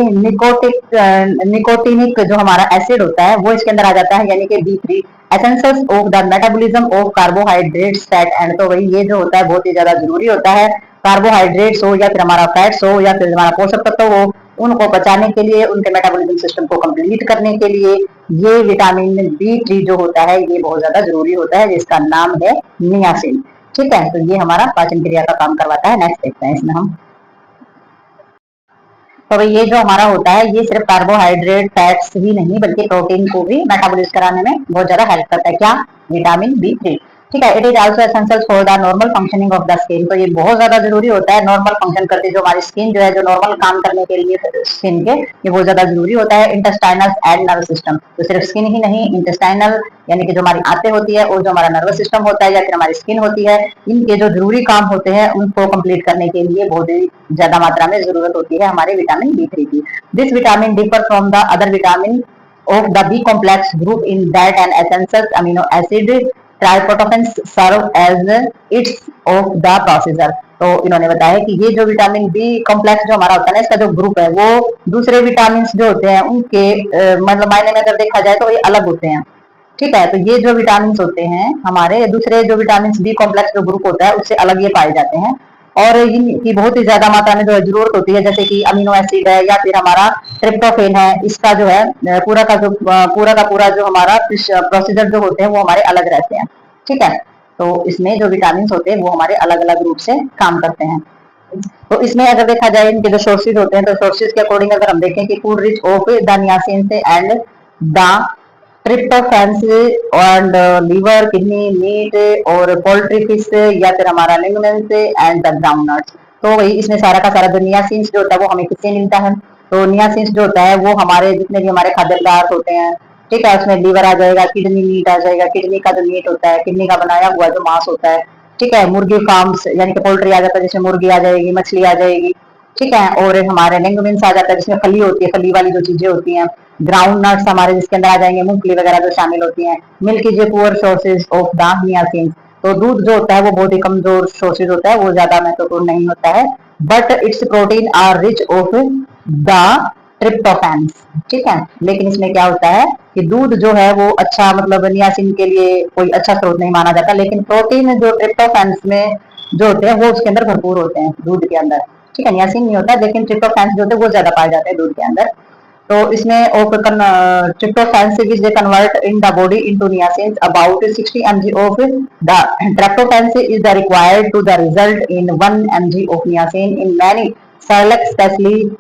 निकोटिनिक जो हमारा एसिड होता है वो इसके अंदर आ जाता है, यानी कि B3 essentials of the metabolism of carbohydrates fat and. तो वही ये जो होता है बहुत ही ज्यादा जरूरी होता है, कार्बोहाइड्रेट्स हो या फिर हमारा फैट्स हो या फिर हमारा पोषक तत्व हो, उनको पचाने के लिए उनके मेटाबॉलिज्म सिस्टम को कंप्लीट करने के लिए ये विटामिन B3 जो होता है ये बहुत ज्यादा जरूरी होता है, जिसका नाम है नियासिन, ठीक है। तो ये हमारा पाचन क्रिया का काम करवाता है। नेक्स्ट देखते हैं इसमें हम। तो ये जो हमारा होता है ये सिर्फ कार्बोहाइड्रेट फैट्स ही नहीं बल्कि प्रोटीन को भी मेटाबॉलिज्म कराने में बहुत ज्यादा हेल्प करता है, क्या, विटामिन B3, ठीक है। It is also essential for the normal functioning of the skin. तो ये बहुत ज्यादा जरूरी होता है नॉर्मल फंक्शन करते जो हमारी स्किन जो है जो नॉर्मल काम करने के लिए स्किन के ये बहुत ज्यादा जरूरी होता है। इंटेस्टाइनल एंड नर्व सिस्टम, तो सिर्फ स्किन ही नहीं, इंटेस्टाइनल यानी कि जो हमारी आंतें होती है और जो हमारा नर्वस सिस्टम होता है या फिर हमारी स्किन होती है, इनके जो जरूरी काम होते हैं उनको कंप्लीट करने के लिए बहुत ही ज्यादा मात्रा में जरूरत होती है हमारे विटामिन B3 की। This vitamin differ from the other vitamin of the B complex group in that an essential amino acid tryptophans serve as its of the procedure. तो इन्होंने बताया कि ये जो विटामिन B कॉम्प्लेक्स जो हमारा होता है ना इसका जो ग्रुप है वो दूसरे विटामिन जो होते हैं उनके मतलब मायने में अगर देखा जाए तो ये अलग होते हैं, ठीक है। तो ये जो विटामिन होते हैं हमारे दूसरे जो विटामिन B कॉम्प्लेक्स जो ग्रुप होता है उससे अलग ये पाए जाते हैं और इनकी बहुत ही ज्यादा मात्रा में जो है जरूरत होती है, जैसे कि अमीनो एसिड है या फिर हमारा ट्रिप्टोफेन है, इसका जो है पूरा का पूरा जो हमारा प्रोसीजर जो होते हैं वो हमारे अलग रहते हैं, ठीक है। तो इसमें जो विटामिन होते हैं वो हमारे अलग अलग रूप से काम करते हैं। तो इसमें अगर देखा जाए इनके जो सोर्सेज होते हैं तो सोर्सेज के अकॉर्डिंग अगर हम देखें कि food rich of the niacin and the tryptophans and liver, kidney, meat और पोल्ट्री फिश या फिर हमारा लिग्नेंस एंड द ग्राउंडनट्स। तो वही इसमें सारा का सारा जो नियासिन जो होता है वो हमें किससे मिलता है, तो नियासिन जो होता है वो हमारे जितने भी हमारे खाद्य पदार्थ होते हैं ठीक है, उसमें लीवर आ जाएगा, किडनी मीट आ जाएगा, किडनी का जो मीट होता है, किडनी का बनाया हुआ जो मांस होता है, ठीक है, मुर्गी फार्म्स यानी कि पोल्ट्री आ जाता है, जिसमें मुर्गी आ जाएगी, मछली आ जाएगी, ठीक है, और हमारे लेंगुमिन्स आ जाता है जिसमें फली होती है, फली वाली जो चीजें होती हैं, ग्राउंड नट्स हमारे जिसके अंदर आ जाएंगे, मूंगफली वगैरह जो शामिल होती हैं, milk is a poor sources of the niacin. तो दूध जो होता है वो बहुत ही कमजोर सोर्सेज होता है, वो ज्यादा महत्वपूर्ण नहीं होता है, but it's protein are rich of the tryptophan, ठीक है। लेकिन इसमें क्या होता है कि दूध जो है वो अच्छा मतलब नियासिन के लिए कोई अच्छा स्रोत नहीं माना जाता, लेकिन प्रोटीन जो ट्रिप्टोफैन में जो होते हैं वो उसके अंदर भरपूर होते हैं दूध के अंदर, ठीक है। नियासिन नहीं होता, लेकिन ट्रिप्टोफैन जो होते हैं वो ज्यादा पाए जाते हैं दूध के अंदर। तो इसमें tryptophan which they convert in the body into niacin, about 60 mg of the tryptophan is the required to the result in 1 mg of niacin in many Cerelac, especially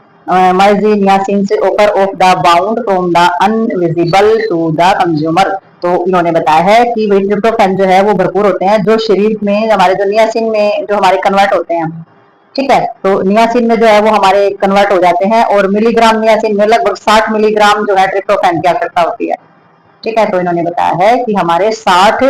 merge niacin offer of the bound from the invisible to the consumer। तो इन्होंने बताया है कि वही tryptophan जो है वो भरपूर होते हैं जो शरीर में हमारे जो नियासिन में जो हमारे कन्वर्ट होते हैं, ठीक है। तो नियासिन में जो है वो हमारे कन्वर्ट हो जाते हैं, और मिलीग्राम नियासिन में लगभग 60 मिलीग्राम जो है ट्रिप्टोफैन की आवश्यकता होती है, ठीक है। तो इन्होंने बताया है कि हमारे 60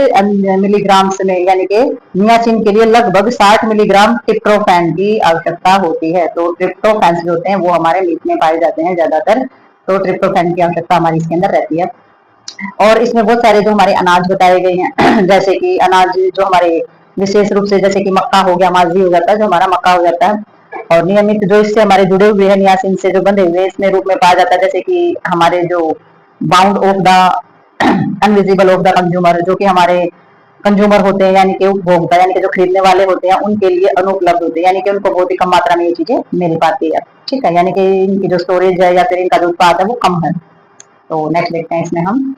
मिलीग्राम में यानी कि नियासिन के लिए लगभग 60 मिलीग्राम ट्रिप्टोफैन की आवश्यकता होती है। तो ट्रिप्टोफैन जो होते हैं वो हमारे मीट में पाए जाते हैं ज्यादातर, तो ट्रिप्टोफैन की आवश्यकता हमारी इसके अंदर रहती है। और इसमें बहुत सारे जो हमारे अनाज बताए गए हैं जैसे कि अनाज जो हमारे विशेष रूप से जैसे कि मक्का हो गया, माजी हो जाता है, जो हमारा मक्का हो जाता है, और नियमित जो इससे हमारे जुड़े हुए हैं नियासिन से जो बंधे हुए इसमें रूप में पाया जाता है, जैसे कि हमारे जो bound of the invisible of the consumer, जो कि हमारे कंज्यूमर होते हैं यानी कि उपभोक्ता यानी कि जो खरीदने वाले होते हैं उनके लिए अनुपलब्ध होते हैं, यानी कि उनको बहुत ही कम मात्रा में ये चीजें मिल पाती है, ठीक है, यानी कि इनकी जो स्टोरेज है या फिर इनका जो उत्पाद है वो कम है। तो नेक्स्ट देखते हैं इसमें हम,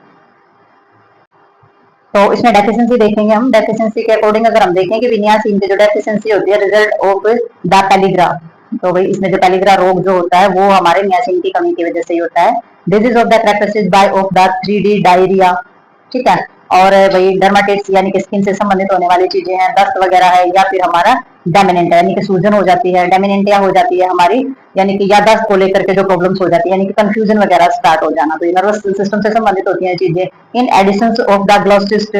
तो इसमें डेफिशिएंसी देखेंगे हम। डेफिशिएंसी के अकॉर्डिंग अगर हम देखें कि नियासिन की जो डेफिशिएंसी होती है रिजल्ट ऑफ द पेलिग्रा, तो भाई इसमें जो पेलिग्रा रोग जो होता है वो हमारे नियासिन की कमी की वजह से ही होता है। Disease of the characteristic by of the 3D diarrhoea, ठीक है, और भाई डर्माटिस यानी कि स्किन से संबंधित होने वाली चीजें हैं, दस्त वगैरह है, या फिर हमारा डोमिनेंट यानी कि सूजन हो जाती है, डोमिनेंटिया हो जाती है हमारी, यानी कि याददाश्त को लेकर के जो प्रॉब्लम्स हो जाती है, यानी कि कंफ्यूजन वगैरह स्टार्ट हो जाना, तो ये नर्वस सिस्टम से संबंधित होती हैं चीजें। इन एडिशन ऑफ द ग्लोसिस्ट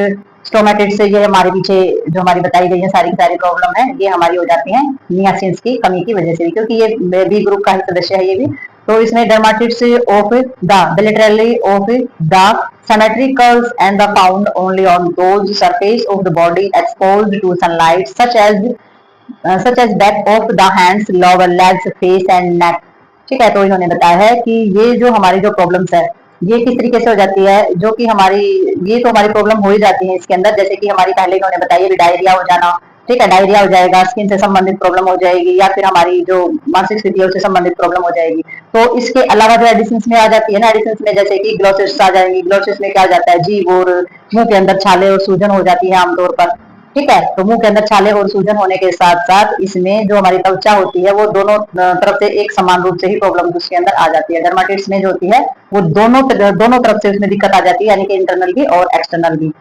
स्टोमेटिस से ये हमारे पीछे जो हमारी बताई गई है सारी की सारी प्रॉब्लम है ये हमारी हो जाती है नियासिन की कमी की वजह से, क्योंकि ये बी ग्रुप का ही सदस्य है ये भी। तो इसमें dermatitis of the bilaterally of the symmetricals and the found only on those surface of the body exposed to sunlight such as back of the hands, lower legs, face and neck, ठीक है। तो इन्होंने बताया है कि ये जो हमारी जो प्रॉब्लम्स है ये किस तरीके से हो जाती है, जो कि हमारी ये तो हमारी प्रॉब्लम हो ही जाती है इसके अंदर, जैसे कि हमारी पहले इन्होंने बताया भी डायरिया हो जाना, ठीक है, डायरिया हो जाएगा, स्किन से संबंधित प्रॉब्लम हो जाएगी, या फिर हमारी जो मानसिक स्थिति है उससे संबंधित प्रॉब्लम हो जाएगी। तो इसके अलावा जो एडिशंस में आ जाती है ना, एडिशंस में जैसे कि ग्लोसिस्ट आ जाएंगी, ग्लोसिस्ट में क्या हो जाता है जीभ और मुंह के अंदर छाले और सूजन हो जाती है आमतौर पर, ठीक है। तो मुंह के अंदर छाले और सूजन होने के साथ साथ इसमें जो हमारी त्वचा होती है वो दोनों तरफ से एक समान रूप से ही प्रॉब्लम उसके अंदर आ जाती है। डर्माटिस में जो होती है वो दोनों तरफ से उसमें दिक्कत आ जाती है, यानी कि इंटरनल भी और एक्सटर्नल भी,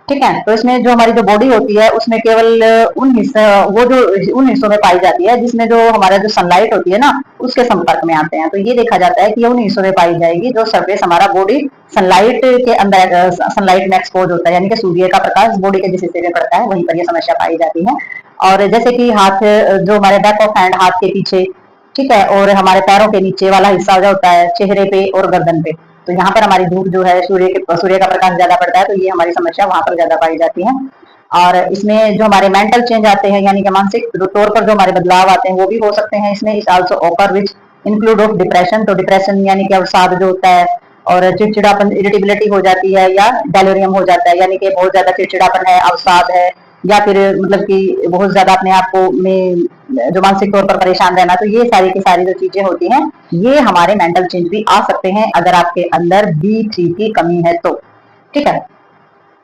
ठीक है। तो इसमें जो हमारी जो बॉडी होती है उसमें केवल उन हिस्सों में पाई जाती है जिसमें जो हमारा जो सनलाइट होती है ना उसके संपर्क में आते हैं। तो ये देखा जाता है कि ये उन हिस्सों में पाई जाएगी जो सरफेस हमारा बॉडी सनलाइट के अंदर सनलाइट में एक्सपोज होता है, यानी कि सूर्य का प्रकाश बॉडी के जिस हिस्से में पड़ता है वहीं पर यह समस्या पाई जाती है। और जैसे कि हाथ जो हमारे बैक ऑफ हैंड हाथ के पीछे, ठीक है, और हमारे पैरों के नीचे वाला हिस्सा जो होता है चेहरे पे और गर्दन पे, तो यहाँ पर हमारी धूप जो है सूर्य का प्रकाश ज्यादा पड़ता है, तो ये हमारी समस्या वहां पर ज्यादा पाई जाती है। और इसमें जो हमारे मेंटल चेंज आते हैं यानी कि मानसिक तौर पर जो हमारे बदलाव आते हैं वो भी हो सकते हैं इसमें। इस also occur which include of depression, तो डिप्रेशन यानी कि अवसाद जो होता है, और चिड़चिड़ापन इरिटेबिलिटी हो जाती है, या डेलोरियम हो जाता है, यानी कि बहुत ज्यादा चिड़चिड़ापन है, अवसाद है, या फिर मतलब कि बहुत ज्यादा अपने आप को में जो मानसिक तौर पर परेशान रहना, तो ये सारी की सारी जो चीजें होती हैं ये हमारे मेंटल चेंज भी आ सकते हैं अगर आपके अंदर B3 की कमी है तो, ठीक है।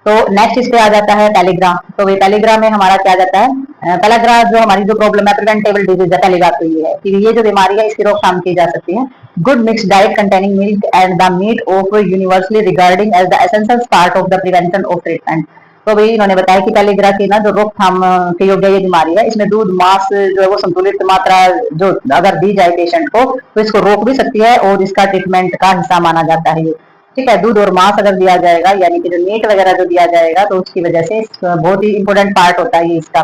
तो नेक्स्ट इस पे आ जाता है पेलिग्रा। तो वे पेलिग्रा में हमारा क्या जाता है, पेलिग्रा जो हमारी जो प्रॉब्लम है प्रिवेंटेबल डिजीज है पेलिग्रा, तो ये है कि ये जो बीमारी है इसकी रोकथाम की जा सकती है। Good mix diet containing milk and the meat of universally regarding as the essential part of the prevention of treatment. तो भाई इन्होंने बताया कि पेलिग्रा की ना जो रोकथाम के योग्य ये बीमारी है, इसमें दूध मांस जो है वो संतुलित मात्रा जो अगर दी जाए पेशेंट को तो इसको रोक भी सकती है और इसका ट्रीटमेंट का हिस्सा माना जाता है ये, ठीक है। दूध और मांस अगर दिया जाएगा, यानी कि जो मीट वगैरह जो दिया जाएगा, तो उसकी वजह से बहुत ही इंपॉर्टेंट पार्ट होता है ये इसका।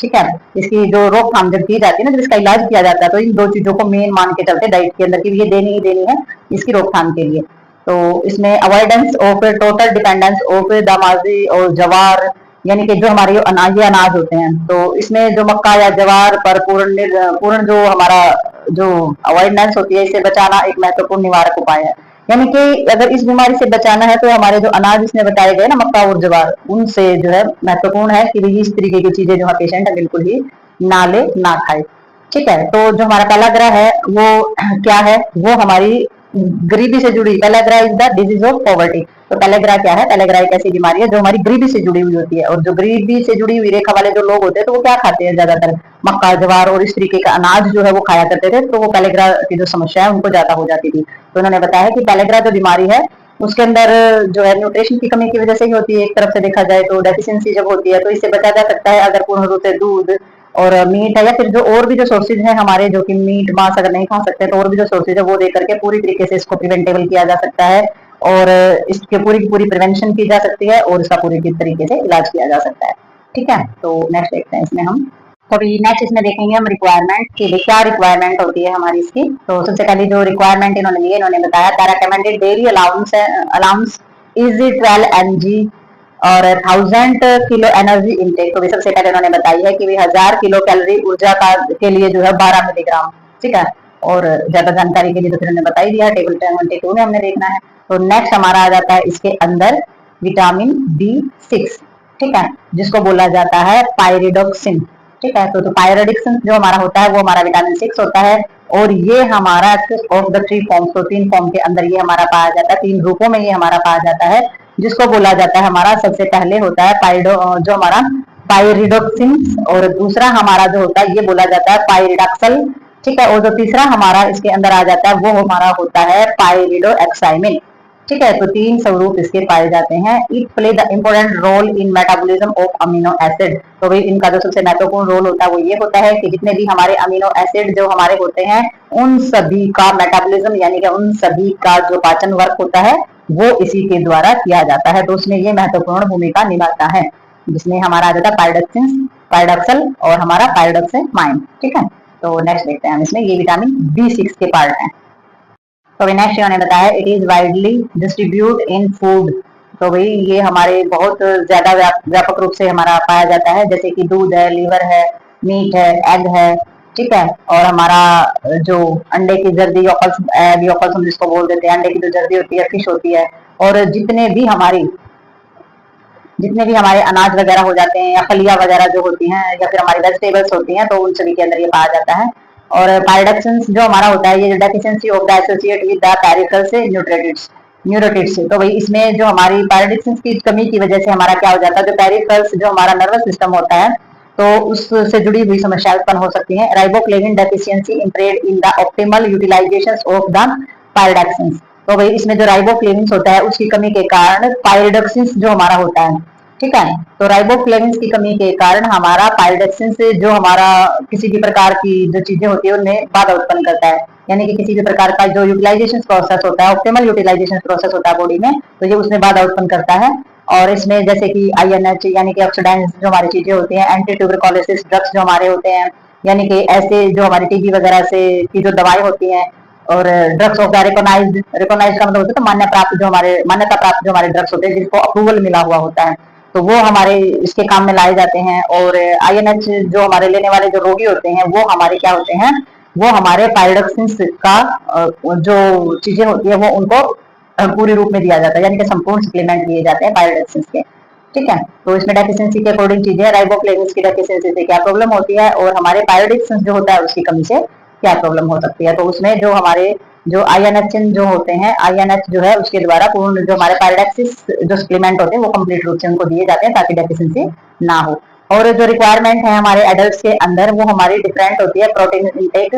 ठीक है। इसकी जो रोकथाम जब की जाती है ना, जब इसका इलाज किया जाता है, तो इन दो चीजों को मेन मान के चलते डाइट के अंदर की ये देनी ही देनी है इसकी रोकथाम के लिए। तो इसमें avoidance of total dependence of Damaji और जवार, यानी कि जो हमारे अनाज होते हैं, तो इसमें जो मक्का या जवार पर पूर्ण जो हमारा जो अवॉइडेंस होती है, इससे बचाना एक महत्वपूर्ण निवारक उपाय है। यानी कि अगर इस बीमारी से बचाना है तो हमारे जो अनाज इसमें बताए गए ना, मक्का और जवार, उनसे जो है महत्वपूर्ण है कि इस तरीके की चीजें जो है पेशेंट बिल्कुल ही ना ले, ना खाए। ठीक है। तो जो हमारा काला ग्रह है वो क्या है, वो हमारी गरीबी से जुड़ी, पहला ग्रह is the disease of poverty. तो पहला ग्रह क्या है, पहला ग्रह एक ऐसी बीमारी है जो हमारी गरीबी से जुड़ी हुई होती है। और जो गरीबी से जुड़ी हुई रेखा वाले जो लोग होते हैं, तो वो क्या खाते हैं, ज्यादातर मक्का जवार और इस तरीके का अनाज जो है वो खाया करते थे, तो वो पहले ग्रह की जो समस्या है उनको ज्यादा हो जाती थी। तो उन्होंने बताया कि पहले ग्रह जो बीमारी है उसके अंदर जो है न्यूट्रिशन की कमी की वजह से ही होती है। एक तरफ से देखा जाए तो डेफिशिएंसी जब होती है, तो इससे बचा जा सकता है अगर पूर्ण रूप से दूध और मीट है, या फिर जो और भी जो सोर्सेज है हमारे, जो कि मीट मांस अगर नहीं खा सकते तो और भी जो सोर्सेज है वो दे करके पूरी तरीके से इसको प्रिवेंटेबल किया जा सकता है, और इसके पूरी पूरी प्रिवेंशन की जा सकती है, और इसका पूरी तरीके से इलाज किया जा सकता है। ठीक है। तो नेक्स्ट देखते हैं इसमें हम। तो अभी नेक्स्ट इसमें देखेंगे हम रिक्वायरमेंट की, क्या रिक्वायरमेंट होती है हमारी इसकी। तो सबसे पहले जो रिक्वायरमेंट इन्होंने दी है, इन्होंने बताया the recommended daily allowance is 12 mg और 1000 किलो एनर्जी इनटेक। तो सबसे पहले उन्होंने बताई है कि 1000 किलो कैलोरी ऊर्जा का के लिए जो है 12 मिलीग्राम। ठीक है। और ज्यादा जानकारी के लिए तो फिर उन्होंने बता ही दिया, टेबल 22 में हमने देखना है। तो नेक्स्ट हमारा आ जाता है इसके अंदर विटामिन B6। ठीक है। जिसको बोला जाता है पायरिडोक्सिन। ठीक है। तो पायरिडोक्सिन जो हमारा होता है वो हमारा विटामिन 6 होता है, और ये हमारा ऑफ द 3 फॉर्म्स, तो 3 फॉर्म के अंदर ये हमारा पाया जाता है, 3 रूपों में ये हमारा पाया जाता है, जिसको बोला जाता है हमारा सबसे पहले होता है जो हमारा पायरिडोक्सिन, और दूसरा हमारा जो होता है ये बोला जाता है पायरिडॉक्सल। ठीक है। और जो तीसरा हमारा इसके अंदर आ जाता है वो हमारा होता है पायरिडोएक्साइमिन। ठीक है। तो 3 स्वरूप इसके पाए जाते हैं। It play the important role in metabolism of amino acid. तो भाई इनका जो सबसे महत्वपूर्ण रोल होता है वो ये होता है कि जितने भी हमारे अमीनो एसिड जो हमारे होते हैं, उन सभी का मेटाबॉलिज्म, यानी कि उन सभी का जो पाचन वर्क होता है वो इसी के द्वारा किया जाता है। तो उसमें ये महत्वपूर्ण भूमिका निभाता है, जिसमें हमारा आ जाता है पायरिडॉक्सल और हमारा पायरिडोक्साइमाइन। ठीक है। तो नेक्स्ट देखते हैं हम इसमें, ये विटामिन B6 के पार्ट हैं। तो नेक्स्ट इन्होंने बताया it is widely distribute in food. तो भाई ये हमारे बहुत ज्यादा व्यापक रूप से हमारा पाया जाता है, जैसे कि दूध है, लीवर है, मीट है, एग है। ठीक है। और हमारा जो अंडे की जर्दी, योकल्स हम जिसको बोल देते हैं, अंडे की जो जर्दी होती है, फिश होती है, और जितने भी हमारे अनाज वगैरह हो जाते हैं, या फलियां वगैरह जो होती हैं, या फिर हमारी वेजिटेबल्स होती हैं, तो उन सभी के अंदर ये पाया जाता है। और पायरिडोक्सिन जो हमारा होता है, ये deficiency of the associate with the peripheral से न्यूरोटिड्स से। तो भाई इसमें जो हमारी पायरिडोक्सिन की कमी की वजह से हमारा क्या हो जाता है, जो पेरिफेरल्स जो हमारा नर्वस सिस्टम होता है, तो उससे जुड़ी हुई समस्या उत्पन्न हो सकती है। Riboflavin deficiency impaired in the optimal utilisation of the pyridoxine. तो भाई इसमें जो राइबोफ्लेविन होता है उसकी कमी के कारण पायरिडोक्सिन जो हमारा होता है, ठीक है, तो राइबोफ्लेविन की कमी के कारण हमारा पायरिडोक्सिन से जो हमारा किसी भी प्रकार की जो चीजें होती है उनमें बाधा उत्पन्न करता है। यानी कि किसी भी प्रकार का जो यूटिलाइजेशन प्रोसेस होता है, ऑप्टिमल यूटिलाइजेशन प्रोसेस होता है बॉडी में, तो ये उसमें बाधा उत्पन्न करता है। और इसमें जैसे कि INH यानी कि ऑक्सीडाइज जो हमारी चीजें होती हैं, एंटी ट्यूबरकुलोसिस ड्रग्स जो हमारे होते हैं, यानी कि ऐसे जो हमारी TB वगैरह से की जो दवाएं होती हैं, और ड्रग्स ऑफ द रिकॉग्नाइज्ड का मतलब होता है तो मान्यता प्राप्त जो हमारे ड्रग्स होते हैं, जिसको अप्रूवल मिला हुआ होता है, तो वो हमारे इसके काम में लाए जाते हैं। और INH जो हमारे लेने वाले जो रोगी होते हैं वो हमारे क्या होते हैं, वो हमारे पायरिडोक्सिन का जो चीजें होती है वो उनको पूरी रूप में दिया जाता है, यानी कि संपूर्ण सप्लीमेंट दिए जाते हैं पायरिडोक्सिन के। ठीक है। तो इसमें डेफिशिएंसी के अकॉर्डिंग चीजें, राइबोफ्लेविन की डेफिशिएंसी से क्या प्रॉब्लम होती है, और हमारे पायरिडोक्सिन जो होता है उसकी कमी से क्या प्रॉब्लम हो सकती है। तो उसमें जो हमारे जो INH जो होते हैं, INH जो है उसके द्वारा पूर्ण जो हमारे पायरिडोक्सिन जो सप्लीमेंट होते हैं वो कंप्लीट रूप से उनको दिए जाते हैं ताकि डेफिशिएंसी ना हो। और जो रिक्वायरमेंट है हमारे एडल्ट्स के अंदर वो हमारी डिफरेंट होती है प्रोटीन इंटेक।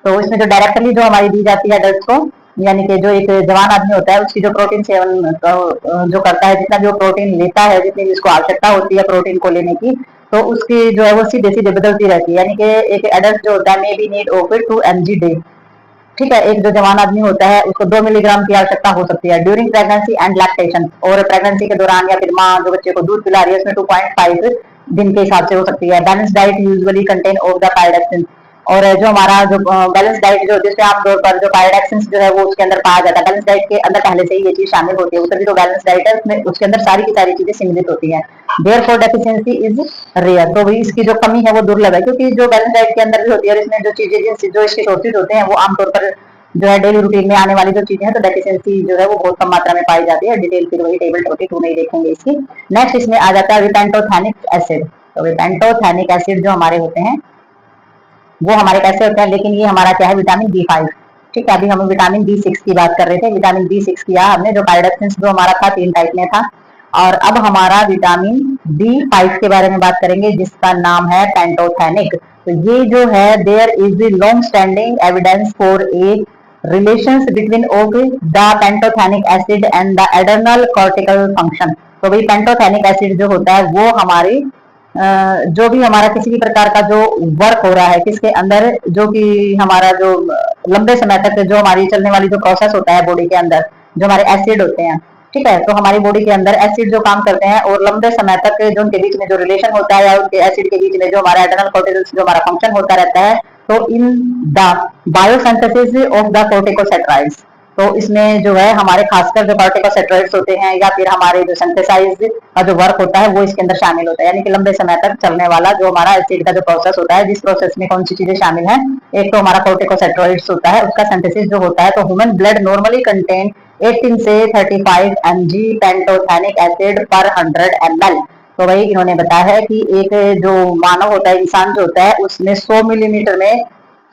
तो इसमें जो डायरेक्टली जो हमारी दी जाती है एडल्ट को, यानी कि जो एक जवान आदमी होता है उसकी जो प्रोटीन सेवन जो करता है, जितना भी वो प्रोटीन लेता है, जितनी भी उसको आवश्यकता होती है प्रोटीन को लेने की, तो उसकी जो है वो सीधे सीधे बदलती रहती है। यानी कि एक एडल्ट जो होता है may be need of 2 mg day. ठीक है, एक जो जवान आदमी होता है उसको 2 मिलीग्राम की आवश्यकता हो सकती है ड्यूरिंग प्रेगनेंसी एंड लैक्टेशन, और प्रेगनेंसी के दौरान या फिर माँ जो बच्चे को दूध पिला रही है उसमें 2.5 दिन के हिसाब से हो सकती है। Balance diet usually contain of the pyridoxine, और जो हमारा जो बैलेंस डाइट जो जिसमें आमतौर पर जो पायरेक्सिन जो है वो उसके अंदर पाया जाता है, बैलेंस डाइट के अंदर पहले से ही ये चीज शामिल होती है, तभी तो बैलेंस डाइट है उसमें उसके अंदर सारी की सारी चीजें सम्मिलित होती है। देयरफॉर डेफिशिएंसी इज रेयर, तो वही इसकी जो कमी है वो दुर्लभ है, क्योंकि जो बैलेंस डाइट के अंदर भी होती है और इसमें जो चीजें जो इसके सोर्सेज होते हैं वो आमतौर पर जो है डेली रूटीन में आने वाली जो चीजें हैं, तो डेफिशिएंसी जो है वो बहुत कम मात्रा में पाई जाती है। डिटेल फिर वही टेबल 22 में ही देखेंगे इसकी। नेक्स्ट इसमें आ जाता है विपेंटोथेनिक एसिड, तो विपेंटोथेनिक एसिड जो हमारे होते हैं वो हमारे कैसे होते हैं, लेकिन ये हमारा क्या है विटामिन B5। ठीक है, अभी हम विटामिन B6 की बात कर रहे थे, विटामिन B6 किया हमने, जो पायरेक्सिन जो हमारा था 3 टाइप में था, और अब हमारा विटामिन B5 के बारे में बात करेंगे जिसका नाम है पेंटोथेनिक। तो ये जो है there is long standing evidence for a relations between of the pantothenic acid and the adrenal cortical function. तो भाई पेंटोथेनिक एसिड जो होता है वो हमारी जो भी हमारा किसी भी प्रकार का जो वर्क हो रहा है किसके अंदर, जो कि हमारा जो लंबे समय तक जो हमारी चलने वाली जो प्रोसेस होता है बॉडी के अंदर, जो हमारे एसिड होते हैं, ठीक है, तो हमारी बॉडी के अंदर एसिड जो काम करते हैं और लंबे समय तक जो उनके बीच में जो रिलेशन होता है या उनके एसिड के बीच में जो हमारा एडर्नल कॉर्टिकल जो हमारा फंक्शन होता रहता है, तो in the biosynthesis of the corticosteroids, तो इसमें जो है हमारे खासकर जो कॉर्टिकोसेट्रॉइड्स होते हैं या फिर हमारे जो सिंथेसाइज का जो वर्क होता है वो इसके अंदर शामिल होता है, यानी कि लंबे समय तक चलने वाला जो हमारा एसिड का जो प्रोसेस होता है, जिस प्रोसेस में कौन सी चीजें शामिल हैं। एक तो हमारा कॉर्टिकोसेट्रॉइड्स होता है, उसका सिंथेसिस जो होता है, तो ह्यूमन ब्लड नॉर्मली कंटेन 18 से 35 mg पेंटोथेनिक एसिड पर 100 ml। तो वही इन्होंने बताया है कि एक जो मानव होता है, इंसान जो होता है, उसमें 100 मिलीमीटर में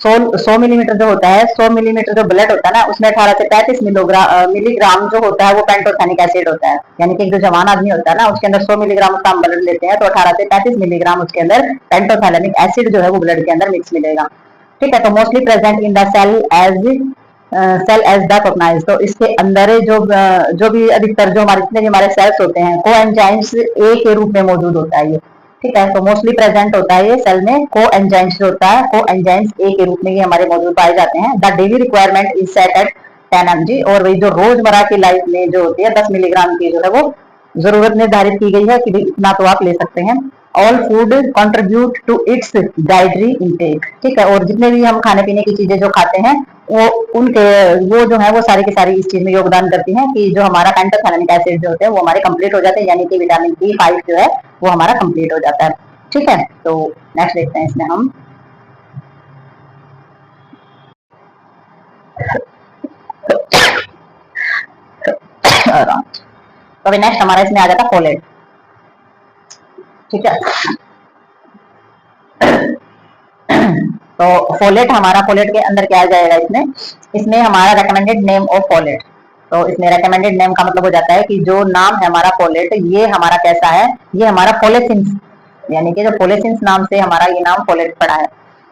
100 मिलीमीटर जो होता है, 100 मिलीमीटर जो ब्लड होता है ना, उसमें 18 से 35 मिलीग्राम जो होता है वो पेंटोथेनिक एसिड होता है। यानी कि जो जवान आदमी होता है ना, उसके अंदर 100 मिलीग्राम उसका हम ब्लड लेते हैं, तो 18 से 35 मिलीग्राम उसके अंदर पेंटोथेनिक एसिड जो है वो ब्लड के अंदर मिक्स मिलेगा। ठीक है, तो mostly present in the cell as the coenzymes, तो इसके अंदर जो भी अधिकतर जो हमारे जितने भी हमारे सेल्स होते हैं, कोएंजाइम्स ए के रूप में मौजूद होता है ये। ठीक है, तो मोस्टली प्रेजेंट होता है ये सेल में, कोएंजाइम्स जो होता है, कोएंजाइम्स ए के रूप में ये हमारे मौजूद पाए जाते हैं। The daily requirement is set at 10 mg, और वही जो रोजमर्रा की लाइफ में जो होती है 10 मिलीग्राम की जो है वो जरूरत निर्धारित की गई है कि इतना तो आप ले सकते हैं। All food contribute to its dietary intake. ठीक है, और जितने भी हम खाने पीने की चीजें जो खाते हैं वो उनके वो जो है वो सारी की सारी इस चीज में योगदान करती हैं कि जो हमारा पेंटोथेनिक एसिड जो होते हैं वो हमारे कंप्लीट हो जाते हैं, यानी कि विटामिन B5 जो है वो हमारा कंप्लीट हो जाता है। ठीक है, तो नेक्स्ट देखते हैं इसमें हम। तो अभी नेक्स्ट हमारा इसमें आ जाता है फोलेट। ठीक है, तो फोलेट हमारा, फोलेट के अंदर क्या आ जाएगा इसमें, इसमें हमारा रेकमेंडेड नेम ऑफ फोलेट। तो इसमें रेकमेंडेड नेम का मतलब हो जाता है कि जो नाम है हमारा फोलेट, ये हमारा कैसा है, ये हमारा फोलेसिंस, यानी कि जो फोलेसिंस नाम से हमारा ये नाम फोलेट पड़ा है।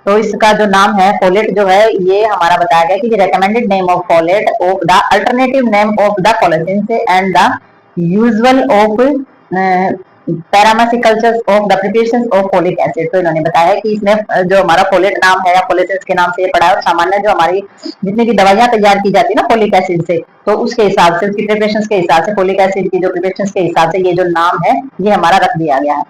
तो इसका जो नाम है फोलेट जो है ये हमारा बताया गया कि recommended name of folate of the alternative name of the folacins and the usual of पैरामेसिक cultures of the preparation of folic acid. तो इन्होंने बताया है कि इसमें जो हमारा फोलेट नाम है या फोलेसिस के नाम से ये पड़ा है, सामान्य जो हमारी जितनी भी दवाइयां तैयार की जाती है ना फोलिक एसिड से, तो उसके हिसाब से, उसकी प्रिपरेशन के हिसाब से, फोलिक एसिड की जो प्रिपरेशन के हिसाब से ये जो नाम है ये हमारा रख दिया गया है।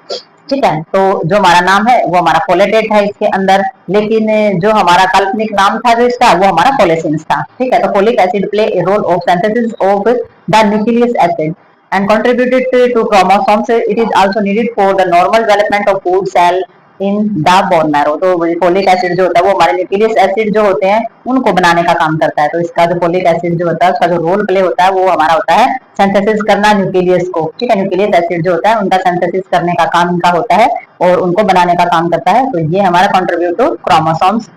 ठीक है, तो जो हमारा नाम है वो हमारा फोलेटेट है इसके अंदर, लेकिन जो हमारा काल्पनिक नाम था जो इसका वो हमारा फोलेसिंस था। ठीक है, तो folic acid play a role of synthesis of the nucleus acid and contributed to chromosomes. It is also needed for the normal development of food cell in the bone marrow. तो फोलिक एसिड जो होता है वो हमारे nucleus acid जो होते हैं उनको बनाने का काम करता है। तो इसका जो फोलिक एसिड जो होता है उसका जो रोल प्ले होता है वो हमारा होता है सिंथेसिस करना न्यूक्लियस को। ठीक है, न्यूक्लियस एसिड जो होता है उनका सिंथेसिस करने का काम इनका होता है और उनको बनाने का काम करता है। तो ये हमारा कंट्रीब्यूट टू क्रोमोसोम्स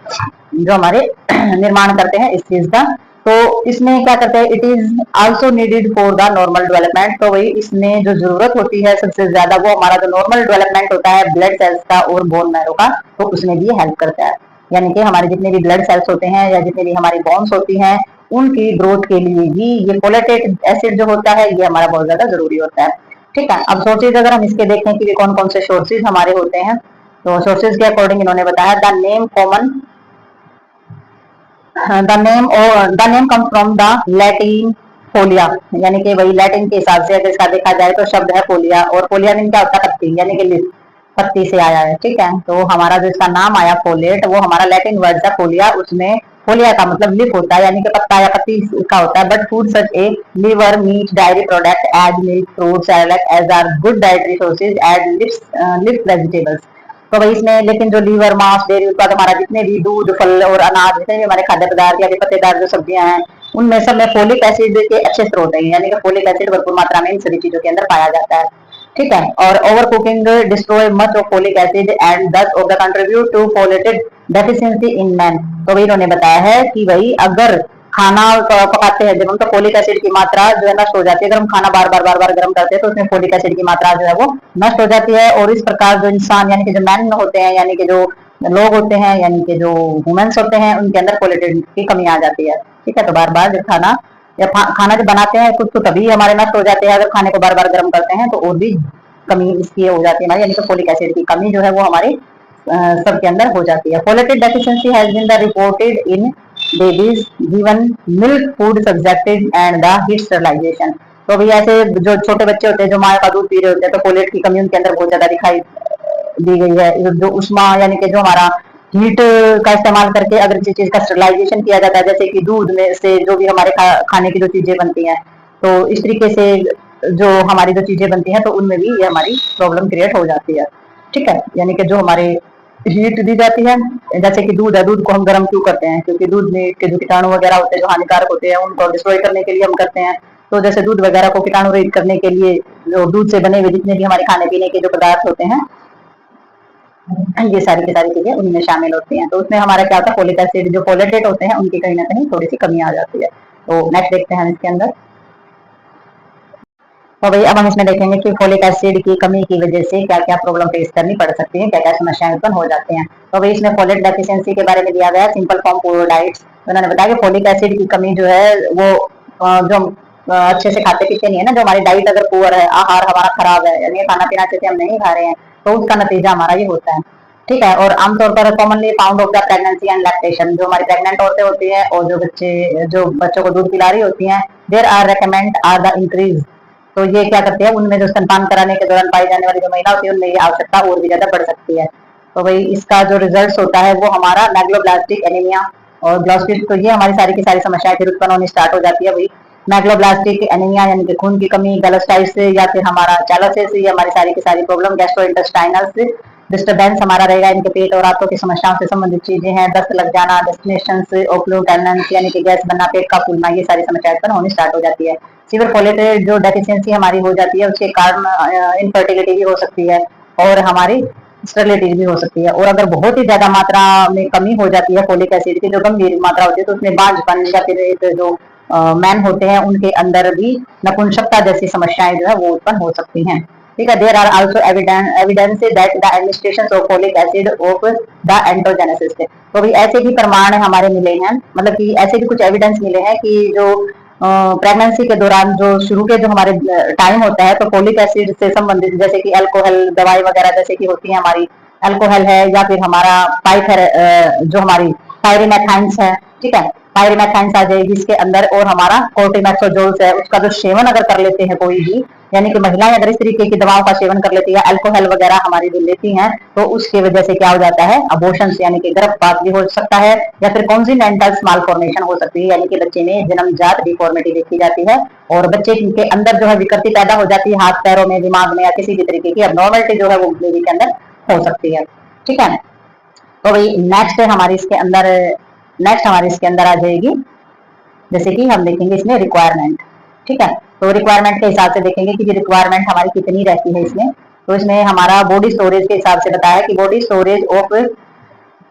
जो हमारे निर्माण करते हैं इस चीज का। तो इसमें क्या करते हैं, it is also needed for the normal development. तो वही इसमें जो जरूरत होती है सबसे ज्यादा वो हमारा जो नॉर्मल डेवलपमेंट होता है ब्लड सेल्स का और बोन मैरो का, तो उसमें भी हेल्प करता है। यानी कि हमारे जितने भी ब्लड सेल्स होते हैं या जितने भी हमारी बोन्स होती हैं उनकी ग्रोथ के लिए भी ये फोलेटेट एसिड जो होता है ये हमारा बहुत ज्यादा जरूरी होता है। ठीक है, अब सोर्सेज अगर हम इसके देखें कि कौन कौन से सोर्सेज हमारे होते हैं, तो सोर्सेज के अकॉर्डिंग इन्होंने बताया the name common the name come from the Latin folia, यानी कि वही लैटिन के हिसाब से अगर इसका देखा जाए तो शब्द है फोलिया, और फोलिया मीन क्या होता है, पत्ती, यानी कि लीफ, पत्ती से आया है। ठीक है, तो हमारा जो इसका नाम आया फोलेट, वो हमारा लैटिन वर्ड है फोलिया, उसमें फोलिया का मतलब लीफ होता है, यानी कि पत्ता या पत्ती का होता है। But food such a liver, meat, dairy product as milk, fruit, salad as are good dietary sources as lips vegetables. तो भाई इसमें लेकिन जो लीवर, मांस, डेयरी उत्पाद, हमारा जितने भी दूध, फल और अनाज, जितने भी हमारे खाद्य पदार्थ या पत्तेदार जो सब्जियां हैं, उनमें सब में फोलिक एसिड के अच्छे स्रोत है, यानी कि फोलिक एसिड भरपूर मात्रा में इन सभी चीजों के अंदर पाया जाता है। ठीक है, और over cooking destroy much of folic acid and thus of the contribute to folated deficiency in man. तो भाई इन्होंने बताया है कि भाई अगर खाना पकाते हैं जब हम, तो फोलिक एसिड की मात्रा जो है नष्ट हो जाती है। अगर हम खाना बार बार गर्म करते हैं तो उसमें फोलिक एसिड की मात्रा जो है वो नष्ट हो जाती है, और इस प्रकार जो इंसान यानी कि जो मैन होते हैं, यानी कि जो लोग होते हैं, यानी कि जो वुमेन्स होते हैं, उनके अंदर फोलेट की कमी आ जाती है। ठीक है, तो बार बार जब खाना जब बनाते हैं कुछ, तो तभी हमारे नष्ट हो जाते हैं। अगर खाने को बार बार गर्म करते हैं तो और भी कमी इसकी हो जाती है हमारी, यानी कि फोलिक एसिड की कमी जो है वो हमारे सबके अंदर हो जाती है। Folated deficiency has been the reported in babies given milk food subjected and the heat sterilization. तो भी ऐसे जो छोटे बच्चे होते हैं जो माँ का दूध पी रहे होते हैं, तो फोलेट की कमी उनके अंदर बहुत ज्यादा दिखाई दी गई है। जो उष्मा यानी कि जो हमारा हीट का इस्तेमाल करके अगर किसी चीज का स्टरलाइजेशन किया जाता है, जैसे कि दूध में से जो भी हमारे खाने की जो चीजें बनती हैं, तो इस तरीके से जो हमारी जो चीजें बनती हैं, तो उनमें भी ये हमारी प्रॉब्लम क्रिएट हो जाती है। ठीक है, यानी कि जो हमारे हीट दी जाती है, जैसे कि दूध है, दूध को हम गर्म क्यों करते हैं, क्योंकि दूध में के जो कीटाणु वगैरह होते हैं जो हानिकारक होते हैं उनको डिस्ट्रॉय करने के लिए हम करते हैं। तो जैसे दूध वगैरह को कीटाणु रहित करने के लिए जो दूध से बने हुए जितने भी हमारे खाने पीने के जो पदार्थ होते हैं, ये सारी की सारी चीजें उनमें शामिल होती हैं। तो उसमें हमारा क्या होता है, फोलिक एसिड जो फोलेटेड होते हैं उनकी कहीं ना कहीं थोड़ी सी कमी आ जाती है। तो नेक्स्ट देखते हैं हम इसके अंदर। तो भाई अब हम इसमें देखेंगे कि फोलिक एसिड की कमी की वजह से क्या क्या प्रॉब्लम फेस करनी पड़ सकती है, क्या क्या समस्याएं उत्पन्न हो जाती हैं। तो भाई इसमें फोलेट डेफिशिएंसी के बारे में दिया गया है, सिंपल फॉर्म पूर डाइट्स। तो उन्होंने बताया कि फोलिक एसिड की कमी जो है वो जो हम अच्छे से खाते पीते नहीं है ना, जो हमारी डाइट अगर पुअर है, आहार हमारा खराब है, यानी खाना पीना अच्छे से हम नहीं खा रहे हैं, तो उसका नतीजा हमारा ये होता है। ठीक है, और आमतौर पर commonly found of the pregnancy and lactation, जो हमारी प्रेग्नेंट औरतें होती हैं और जो बच्चों को दूध पिला रही होती हैं, there are recommend are the increase. तो ये क्या करते हैं, उनमें जो स्तनपान कराने के दौरान पाई जाने वाली जो महिला होती है उनमें ये आवश्यकता और भी ज्यादा बढ़ सकती है। तो भाई इसका जो रिजल्ट होता है वो हमारा मैग्लोब्लास्टिक एनीमिया और ग्लोस्टिक। तो ये हमारी सारी की सारी समस्याएं फिर उत्पन्न होनी स्टार्ट हो जाती है। भाई मैग्लोब्लास्टिक एनीमिया यानी कि खून की कमी, गैलोस्टाइटिस से, या फिर हमारा चालोसिस, ये हमारी सारी की सारी प्रॉब्लम, गैस्ट्रोइंटेस्टाइनल डिस्टर्बेंस हमारा रहेगा, इनके पेट और आंतों की समस्याओं से संबंधित चीजें हैं, दस्त लग जाना, डेस्टिनेशन से ओक्लूटेनेंस यानी कि गैस बनना, पेट का फूलना, ये सारी समस्याएं उत्पन्न होनी स्टार्ट हो जाती है। सीवर फोलेट जो डेफिशिएंसी हमारी हो जाती है उसके कारण इनफर्टिलिटी भी हो सकती है और हमारी स्टेरिलिटी भी हो सकती है। और अगर बहुत ही ज्यादा मात्रा में कमी हो जाती है फोलिक एसिड की, जो गंभीर मात्रा होती है, तो उसमें बांझपन या फिर जो मैन होते हैं उनके अंदर भी नपुंसकता जैसी समस्याएं जो है वो उत्पन्न हो सकती हैं। ठीक है, there are also evidence that the administration of folic acid of the androgenesis. तो भी ऐसे भी प्रमाण हमारे मिले हैं, मतलब कि ऐसे भी कुछ एविडेंस मिले हैं कि जो प्रेगनेंसी के दौरान जो शुरू के जो हमारे टाइम होता है, तो फोलिक एसिड से संबंधित जैसे कि अल्कोहल दवाई वगैरह जैसे कि होती है हमारी, अल्कोहल है या फिर हमारा जो हमारी पायरिमेथाइंस है, ठीक है, पायरिमेथाइंस आ जाएगी इसके अंदर, और हमारा कोर्टिमेक्सोजोल्स है, उसका जो सेवन अगर कर लेते हैं कोई भी, यानी कि महिलाएं अगर इस तरीके की दवाओं का सेवन कर लेती है, अल्कोहल वगैरह हमारी जो लेती हैं, तो उसकी वजह से क्या हो जाता है, अबॉर्शन यानी कि गर्भपात भी हो सकता है, या फिर कॉन्जिनेंटल मालफॉर्मेशन हो सकती है, यानी कि बच्चे में जन्मजात डिफॉर्मिटी देखी जाती है और बच्चे के अंदर जो है विकृति पैदा हो जाती है, हाथ पैरों में, दिमाग में, या किसी भी तरीके की अबनॉर्मलिटी जो है वो बेबी के अंदर हो सकती है। ठीक है, तो भाई नेक्स्ट हमारी इसके अंदर आ जाएगी, जैसे कि हम देखेंगे इसमें रिक्वायरमेंट। ठीक है, तो रिक्वायरमेंट के हिसाब से देखेंगे कि रिक्वायरमेंट हमारी कितनी रहती है इसमें। तो इसमें हमारा बॉडी स्टोरेज के हिसाब से बताया कि body storage of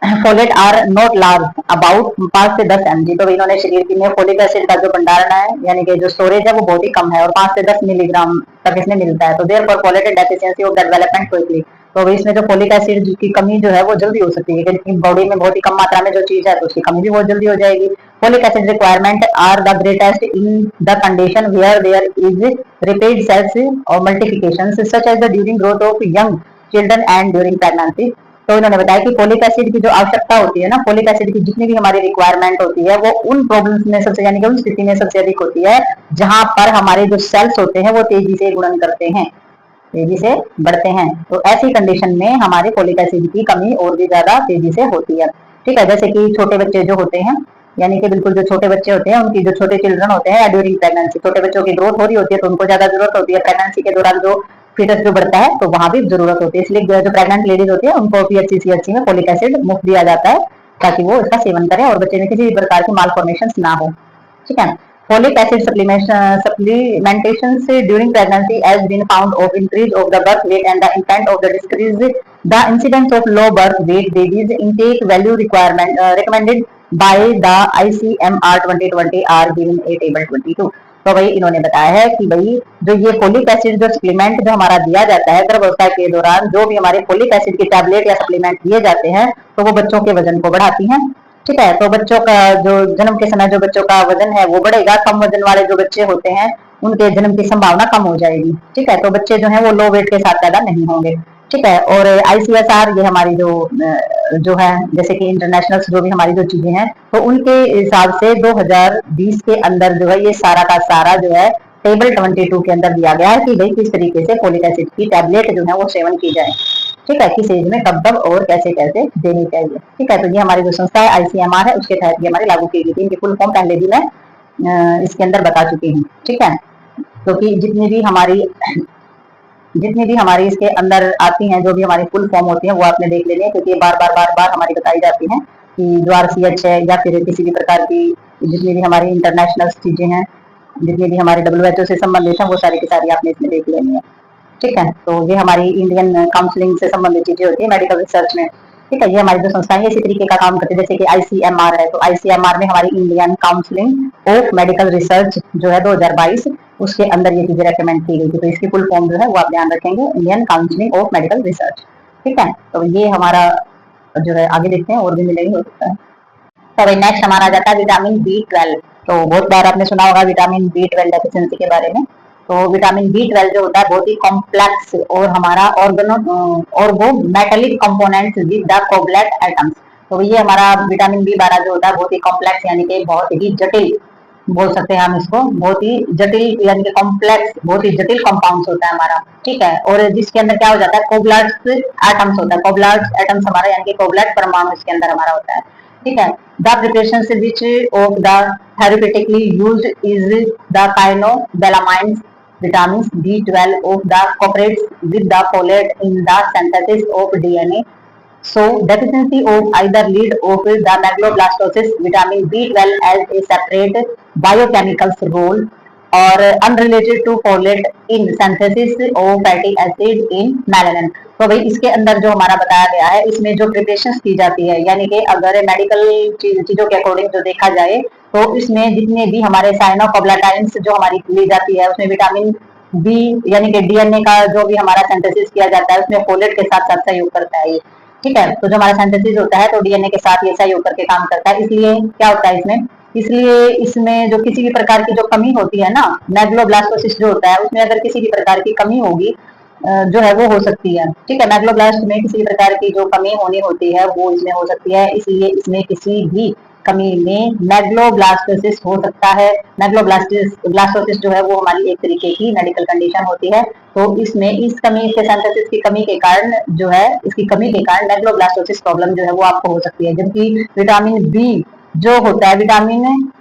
folate are not large about 5 से 10 mg। तो इन्होंने शरीर में फोलिक एसिड का जो भंडारण है यानी कि जो स्टोरेज है वो बहुत ही कम है और 5 से 10 मिलीग्राम तक इसमें मिलता है। तो therefore folate deficiency of development quickly. तो इसमें जो फोलिक एसिड की कमी जो है वो जल्दी हो सकती है, क्योंकि बॉडी में बहुत ही कम मात्रा में जो चीज है तो उसकी कमी भी बहुत जल्दी हो जाएगी। Folic acid requirement are the greatest in the condition where there is repeat cells और multiplication such as the during growth of young children and during pregnancy. तो इन्होंने बताया कि फोलिक एसिड की जो आवश्यकता होती है ना, फोलिक एसिड की जितनी भी हमारी रिक्वायरमेंट होती है वो उन प्रॉब्लम्स में सबसे, यानी कि उन स्थिति में सबसे अधिक होती है जहां पर हमारे जो सेल्स होते हैं वो तेजी से गुणन करते हैं, तेजी से बढ़ते हैं। तो ऐसी कंडीशन में हमारे फोलिक एसिड की कमी और भी ज्यादा तेजी से होती है। ठीक है, जैसे कि छोटे बच्चे जो होते हैं, यानी कि बिल्कुल जो छोटे बच्चे होते हैं, उनकी जो छोटे चिल्ड्रन होते हैं ड्यूरिंग प्रेगनेंसी, छोटे बच्चों की ग्रोथ हो रही होती है तो उनको ज्यादा जरूरत होती है। प्रेगनेंसी के दौरान जो फीटस जो बढ़ता है तो वहां भी जरूरत होती है, इसलिए जो प्रेग्नेंट लेडीज होती है उनको PHCCHC में फोलिक एसिड मुफ्त दिया जाता है ताकि वो इसका सेवन करें और बच्चे में किसी भी प्रकार की मालफॉर्मेशन ना हो। ठीक है, folic acid supplementations during pregnancy has been found of increase of the birth weight and the infant of the decrease the incidence of low birth weight babies. Intake value requirement recommended by the ICMR 2020 are given a table 22। तो भाई इन्होंने बताया है कि भाई जो ये folic acid जो सप्लीमेंट जो हमारा दिया जाता है गर्भावस्था के दौरान, जो भी हमारे फोलिक एसिड के टैबलेट या सप्लीमेंट दिए जाते हैं तो वो बच्चों के वजन को बढ़ाती हैं। ठीक है, तो बच्चों का जो जन्म के समय जो बच्चों का वजन है वो बढ़ेगा। कम वजन वाले जो बच्चे होते हैं उनके जन्म की संभावना कम हो जाएगी। ठीक है, तो बच्चे जो है वो लो वेट के साथ पैदा नहीं होंगे। ठीक है, और ICSR ये हमारी जो है जैसे कि इंटरनेशनल जो भी हमारी जो चीजें हैं तो उनके हिसाब से 2020 के अंदर जो है ये सारा का सारा जो है टेबल 22 के अंदर दिया गया है कि भाई किस तरीके से फोलिक एसिड की टैबलेट जो है वो सेवन की जाए। ठीक है, किस एज में कब कब और कैसे कैसे देनी चाहिए। ठीक है, तो ये हमारी जो संस्था है ICMR है उसके तहत ये हमारी लागू की गई थी। इनकी फुल फॉर्म पहले भी मैं इसके अंदर बता चुकी हूँ। ठीक है, क्योंकि जितनी भी हमारी इसके अंदर आती हैं जो भी हमारी फुल फॉर्म होती है वो आपने देख लेनी है, क्योंकि बार बार हमारी बताई जाती है कि जो RCH है या फिर किसी भी प्रकार की जितनी भी हमारी इंटरनेशनल चीजें हैं, जितनी भी हमारे WHO से संबंधित है वो सारी की सारी आपने इसमें देख लेनी है। ठीक है, तो ये हमारी इंडियन काउंसलिंग से संबंधित चीजें होती है मेडिकल रिसर्च में। ठीक है, ये हमारी जो संस्था है इसी तरीके का काम करती है। जैसे कि ICMR है तो ICMR में हमारी Indian counselling of medical research जो है 2022 उसके अंदर ये चीजें रेकमेंड की गई थी। तो इसकी फुल फॉर्म जो है वो आप ध्यान रखेंगे, Indian counselling of medical research. ठीक है, तो ये हमारा जो है आगे देखते हैं और भी मिलेगी हो सकता है। तो भाई नेक्स्ट हमारा आ जाता है विटामिन B12। तो बहुत बार आपने सुना होगा विटामिन B12 डेफिशिएंसी के बारे में। तो विटामिन B12 जो होता है बहुत ही कॉम्प्लेक्स और हमारा organo metallic components with the cobalt atoms. तो ये हमारा विटामिन B12 जो होता है बहुत ही कॉम्प्लेक्स यानी कि बहुत ही जटिल बोल सकते हैं हम इसको, बहुत ही जटिल यानी कि कॉम्प्लेक्स बहुत ही जटिल कंपाउंड्स होता है हमारा। ठीक है, और जिसके अंदर क्या हो जाता है कोवलेट एटम्स होता है। कोवलेट एटम्स हमारा यानी कि कोवलेट परमाणु इसके अंदर हमारा होता है। ठीक है, the preparations which of the therapeutically used is the cyanobalamin vitamins B12 of the cooperates with the folate in the synthesis of DNA. So deficiency of either lead of the megaloblastosis vitamin B12 as a separate biochemical role और unrelated to folate in synthesis of fatty acid in melanin। तो भाई इसके अंदर जो हमारा बताया गया है इसमें जो प्रिपरेशंस की जाती है यानी कि अगर मेडिकल चीजों के अकॉर्डिंग जो देखा जाए तो इसमें जितने भी हमारे साइनोकोब्लाटाइंस जो हमारी ली जाती है उसमें विटामिन बी यानी कि DNA का जो भी हमारा सिंथेसिस किया जाता है उसमें फोलेट के साथ साथ सहयोग करता है ये। ठीक है, तो जो हमारा सिंथेसिस होता है तो DNA के साथ ये सहयोग करके काम करता है। इसलिए क्या होता है इसलिए इसमें जो किसी भी प्रकार की जो कमी होती है ना, मेगलोब्लास्टोसिस जो होता है उसमें अगर किसी भी प्रकार की कमी होगी जो है वो हो सकती है। ठीक है, मेगलोब्लास्ट में किसी प्रकार की जो कमी होनी होती है वो इसमें हो सकती है, इसलिए इसमें किसी भी कमी में मेगलोब्लास्टोसिस हो सकता है। मेगलोब्लास्टोसिस जो है वो हमारी एक तरीके की मेडिकल कंडीशन होती है। तो इसमें इस कमी के सिंथेसिस की कमी के कारण जो है इसकी कमी के कारण मेगलोब्लास्टोसिस प्रॉब्लम जो है वो आपको हो सकती है। जबकि विटामिन बी जो होता है विटामिन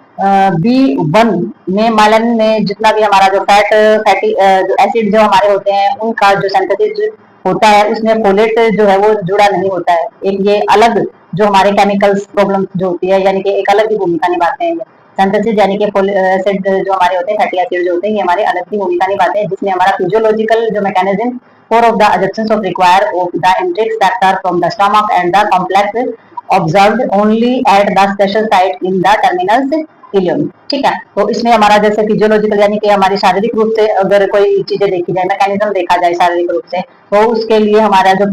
B1 में मेलानिन में जितना भी हमारा जो फैटी जो एसिड जो हमारे होते हैं उनका जो सिंथेसिस होता है उसमें फोलेट जो है वो जुड़ा नहीं होता है। एक ये अलग जो हमारे केमिकल्स प्रॉब्लम जो होती है यानी कि एक अलग ही भूमिका निभाते हैं सिंथेसिस यानी कि एसिड जो हमारे होते हैं फैटी एसिड जो होते हैं ये हमारे अलग ही भूमिका निभाते हैं, जिसमें हमारा फिजियोलॉजिकल जो mechanism four of the absorption of require of the Antrix factor from the stomach and the complex observed only at the special site in the terminus ileum। ठीक है, तो इसमें हमारा जैसे फिजियोलॉजिकल यानी कि हमारी शारीरिक रूप से अगर कोई चीजें देखी जाए मैकेनिज्म देखा जाए शारीरिक रूप से तो उसके लिए हमारा जो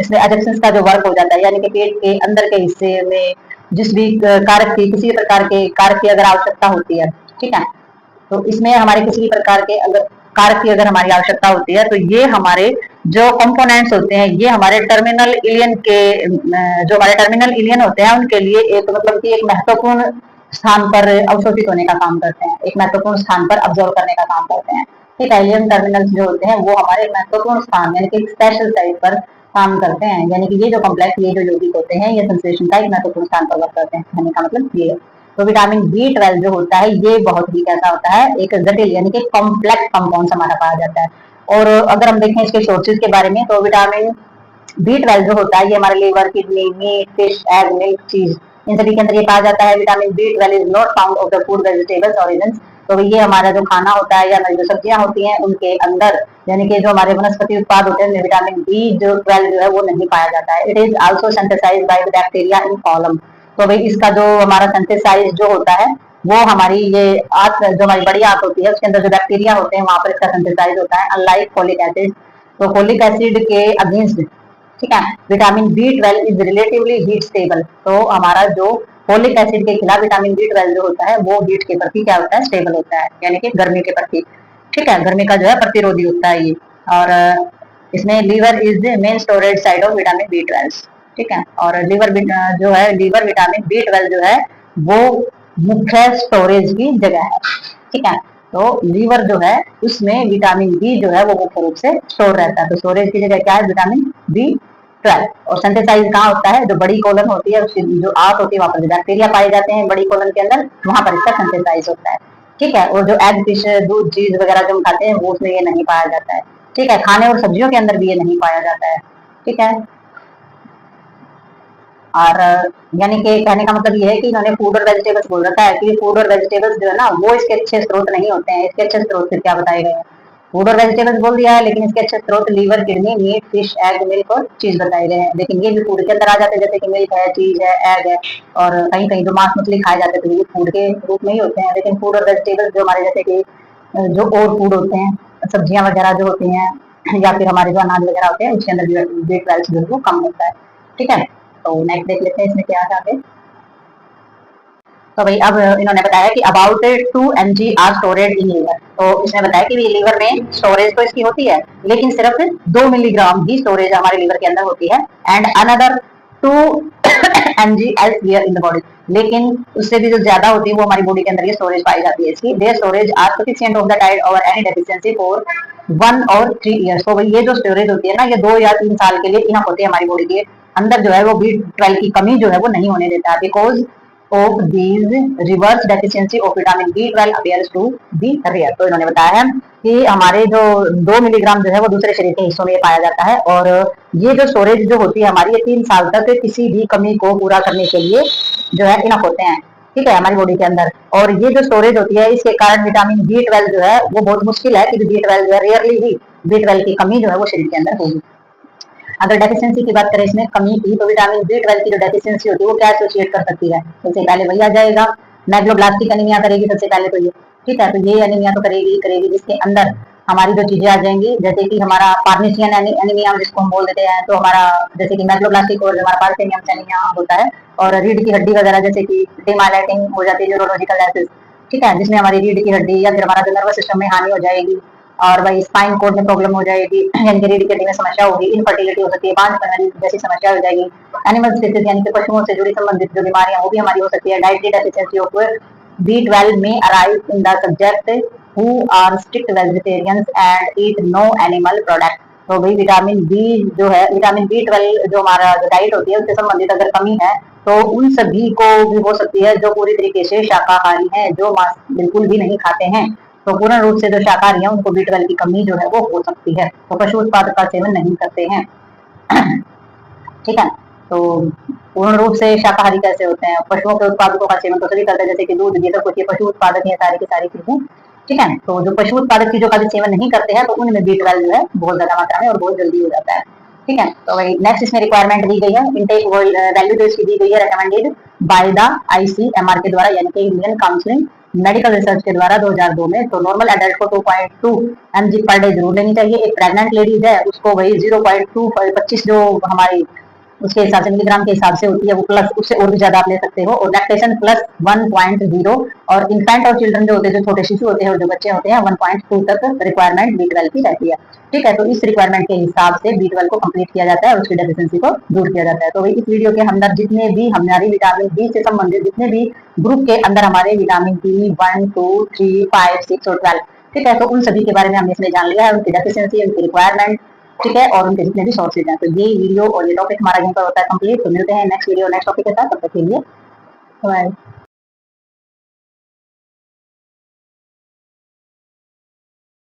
इसमें एडजक्शंस का जो वर्क हो जाता है यानी कि पेट के अंदर के हिस्से में जिस भी कारक की किसी प्रकार के कारक की अगर आवश्यकता होती है। ठीक है, तो इसमें हमारे किसी भी प्रकार के अगर कारक की अगर हमारी आवश्यकता होती है तो ये हमारे जो कंपोनेंट्स होते हैं ये हमारे टर्मिनल इलियन के जो हमारे टर्मिनल इलियन होते हैं उनके लिए एक मतलब कि एक महत्वपूर्ण स्थान पर अवशोषित होने का काम करते हैं, एक महत्वपूर्ण स्थान पर ऑब्जर्व करने का काम करते हैं। ठीक है, इलियन टर्मिनल्स जो होते हैं वो हमारे महत्वपूर्ण स्थान यानी कि स्पेशल साइट पर काम करते हैं, यानी कि ये जो कॉम्प्लेक्स ये जो यौगिक होते हैं ये संश्लेषण का एक महत्वपूर्ण स्थान पर वर्क करते हैं, कहने का मतलब ये है। तो विटामिन B12 जो होता है ये बहुत ही कैसा होता है, एक जटिल यानी कि कॉम्प्लेक्स कंपाउंड हमारा पाया जाता है। और अगर हम देखें इसके सोर्सेज के बारे में तो विटामिन B12 जो होता है ये हमारे liver, kidney, meat, fish, egg, milk, cheese इन सभी के अंदर ये पाया जाता है। Vitamin B12 is not found of the food vegetables origins, तो ये हमारा जो खाना होता है या जो सब्जियां होती हैं उनके अंदर यानी कि जो हमारे वनस्पति उत्पाद होते हैं विटामिन B12 जो है वो नहीं पाया जाता है। It is also synthesised by the bacteria in colon, तो भाई इसका जो हमारा सिंथेसाइज जो होता है वो हमारी ये आंत जो हमारी बड़ी आंत होती है उसके अंदर जो बैक्टीरिया होते हैं वहां पर इसका सिंथेसाइज होता है, अनलाइक फोलिक एसिड। तो फोलिक एसिड के अगेंस्ट, ठीक है, vitamin B12 is relatively heat stable, तो हमारा जो फोलिक एसिड के खिलाफ विटामिन B12 जो होता है वो हीट के प्रति क्या होता है, स्टेबल होता है, यानी कि गर्मी के प्रति, ठीक है, गर्मी का जो है प्रतिरोधी होता है ये। और इसमें liver is the main storage site of vitamin B12, ठीक है। और लीवर जो है लीवर विटामिन B12 जो है वो मुख्य स्टोरेज की जगह है, ठीक है। तो लीवर जो है उसमें विटामिन B जो है वो मुख्य रूप से स्टोर रहता है, तो स्टोरेज की जगह क्या है, विटामिन B12। और सिंथेसाइज कहाँ होता है, जो बड़ी कोलन होती है उसकी जो आंत होती है वहां पर बैक्टीरिया पाए जाते हैं बड़ी कोलन के अंदर, वहां पर इसका सिंथेसाइज होता है, ठीक है। और जो एग, फिश, दूध, चीज वगैरह जो हम खाते हैं वो उसमें ये नहीं पाया जाता है, ठीक है। खाने और सब्जियों के अंदर भी ये नहीं पाया जाता है, ठीक है। और यानी कि कहने का मतलब ये है कि इन्होंने फूड और वेजिटेबल्स बोल रखा है कि फूड और वेजिटेबल्स जो है ना वो इसके अच्छे स्रोत नहीं होते हैं। इसके अच्छे स्रोत फिर क्या बताए गए हैं, फूड और वेजिटेबल्स बोल दिया है लेकिन इसके अच्छे स्रोत liver, kidney, meat, fish, egg, milk और चीज बताए गए हैं। लेकिन ये भी फूड के अंदर आ जाते हैं, जैसे कि मिल्क है, चीज है, एग है, और कहीं कहीं जो मांस मछली खाए जाते हैं तो ये फूड के रूप में ही होते हैं। लेकिन फूड और वेजिटेबल्स जो हमारे जैसे कि जो और फूड होते हैं, सब्जियां वगैरह जो होती हैं या फिर हमारे जो अनाज वगैरह होते हैं उसके अंदर B12 जो है वो कम होता है, ठीक है। तो नेक्स्ट देख लेते हैं इसमें क्या है आगे। तो भाई अब इन्होंने बताया कि about 2 mg are stored in liver, तो इसने बताया कि लीवर में स्टोरेज तो इसकी होती है लेकिन सिर्फ 2 मिलीग्राम ही स्टोरेज हमारे लीवर के अंदर होती है, and another 2 mg elsewhere in the body, लेकिन उससे भी जो ज्यादा होती है वो हमारी बॉडी के अंदर ये स्टोरेज पाई जाती है इसकी। There storage are sufficient of the diet over any deficiency for 1 और 3 इयर्स, तो भाई ये जो स्टोरेज होती है ना ये 2 या 3 साल के लिए इनफ होती है हमारी बॉडी के अंदर, जो है वो B12 की कमी जो है वो नहीं होने देता, because of these reverse deficiency of vitamin B12 appears to be rare. तो इन्होंने बताया है कि हमारे जो 2 मिलीग्राम जो है वो दूसरे शरीर के हिस्सों में पाया जाता है, और ये जो स्टोरेज जो होती है हमारी ये 3 साल तक किसी भी कमी को पूरा करने के लिए जो है इनफ होते हैं, ठीक है, हमारी बॉडी के अंदर। और ये जो स्टोरेज होती है इसके कारण विटामिन B12 जो है वो बहुत मुश्किल है कि B12 जो है रेयरली ही B12 की कमी जो है वो शरीर के अंदर होगी। अगर डेफिशिएंसी की बात करें इसमें कमी की, तो विटामिन B12 की जो डेफिशिएंसी होती है वो क्या एसोसिएट कर सकती है, सबसे पहले वही आ जाएगा, मैग्लोब्लास्टिक एनीमिया करेगी सबसे पहले तो ये, ठीक है। तो ये एनीमिया तो करेगी जिसके अंदर हमारी जो चीजें आ जाएंगी, जैसे कि हमारा पार्निशियन एनीमिया जिसको हम बोल देते हैं, तो हमारा जैसे कि मैग्लोब्लास्टिक और हमारा पार्थिनियम एनीमिया होता है, और रीढ़ की हड्डी वगैरह जैसे कि डिमाइलेटिंग हो जाती है, न्यूरोलॉजिकल एसिस, ठीक है, जिसमें हमारी रीढ़ की हड्डी या फिर हमारा जो नर्वस सिस्टम में हानि हो जाएगी, और भाई स्पाइन कोड में प्रॉब्लम हो जाएगी, यानी कि रीढ़ की हड्डी में समस्या होगी, इनफर्टिलिटी हो सकती है, बांझपन जैसी समस्या हो जाएगी, एनिमल डिसीज यानी कि पशुओं से जुड़ी संबंधित जो बीमारियां वो भी हमारी हो सकती है। Dietary deficiency of B12 may arise in the subject who are strict vegetarians and eat no animal product. तो भाई विटामिन बी जो है, विटामिन B12 जो हमारा जो डाइट होती है उससे संबंधित अगर कमी है तो उन सभी को भी हो सकती है जो पूरी तरीके से शाकाहारी हैं, जो मांस बिल्कुल भी नहीं खाते हैं, तो पूर्ण रूप से जो शाकाहारी है उनको B12 की कमी जो है वो हो सकती है, तो पशु उत्पाद का सेवन नहीं करते हैं, ठीक है। तो पूर्ण रूप से शाकाहारी कैसे होते हैं, पशुओं के उत्पादकों का सेवन तो सभी करते हैं, जैसे कि दूध, ये सब कुछ ये पशु उत्पादक है, सारी की सारी चीजें, ठीक है। तो जो पशु उत्पादक चीजों का भी सेवन नहीं करते हैं तो उनमें B12 जो है बहुत ज्यादा मात्रा में और बहुत जल्दी हो जाता है, ठीक है। तो वही नेक्स्ट इसमें रिक्वायरमेंट दी गई है, इनटेक वैल्यू तो इसकी दी गई है रिकमेंडेड बाय द ICMR के द्वारा, यानी कि इंडियन काउंसिल मेडिकल रिसर्च के द्वारा 2002 में। तो नॉर्मल एडल्ट को 2.2 mg पर डे जरूर लेनी चाहिए। एक प्रेग्नेंट लेडीज है उसको वही 0.25 जो हमारी उसके हिसाब से मिलीग्राम के हिसाब से होती है वो, प्लस उससे और भी ज्यादा आप ले सकते हो। और लैक्टेशन प्लस 1.0, और इन्फेंट और चिल्ड्रन जो होते हैं, जो छोटे शिशु होते हैं और जो बच्चे होते हैं, 1.2 तक रिक्वायरमेंट B12 की रहती है। ठीक है, तो इस रिक्वायरमेंट के हिसाब से B12 को कंप्लीट किया जाता है और उसकी डेफिशिएंसी को दूर किया जाता है। तो इस वीडियो के अंदर जितने भी हमारी विटामिन बी से संबंधित जितने भी ग्रुप के अंदर हमारे विटामिन बी 1, 2, 3, 5, 6 और 12, ठीक है, तो उन सभी के बारे में हमने इसमें जान लिया है, उनकी डेफिशिएंसी, उनकी रिक्वायरमेंट, ठीक है, और उनके जितने भी सोर्सेज हैं। तो ये वीडियो और ये टॉपिक हमारा यहीं पर होता है कंप्लीट। तो मिलते हैं नेक्स्ट वीडियो नेक्स्ट टॉपिक के साथ, तब तक के लिए बाय।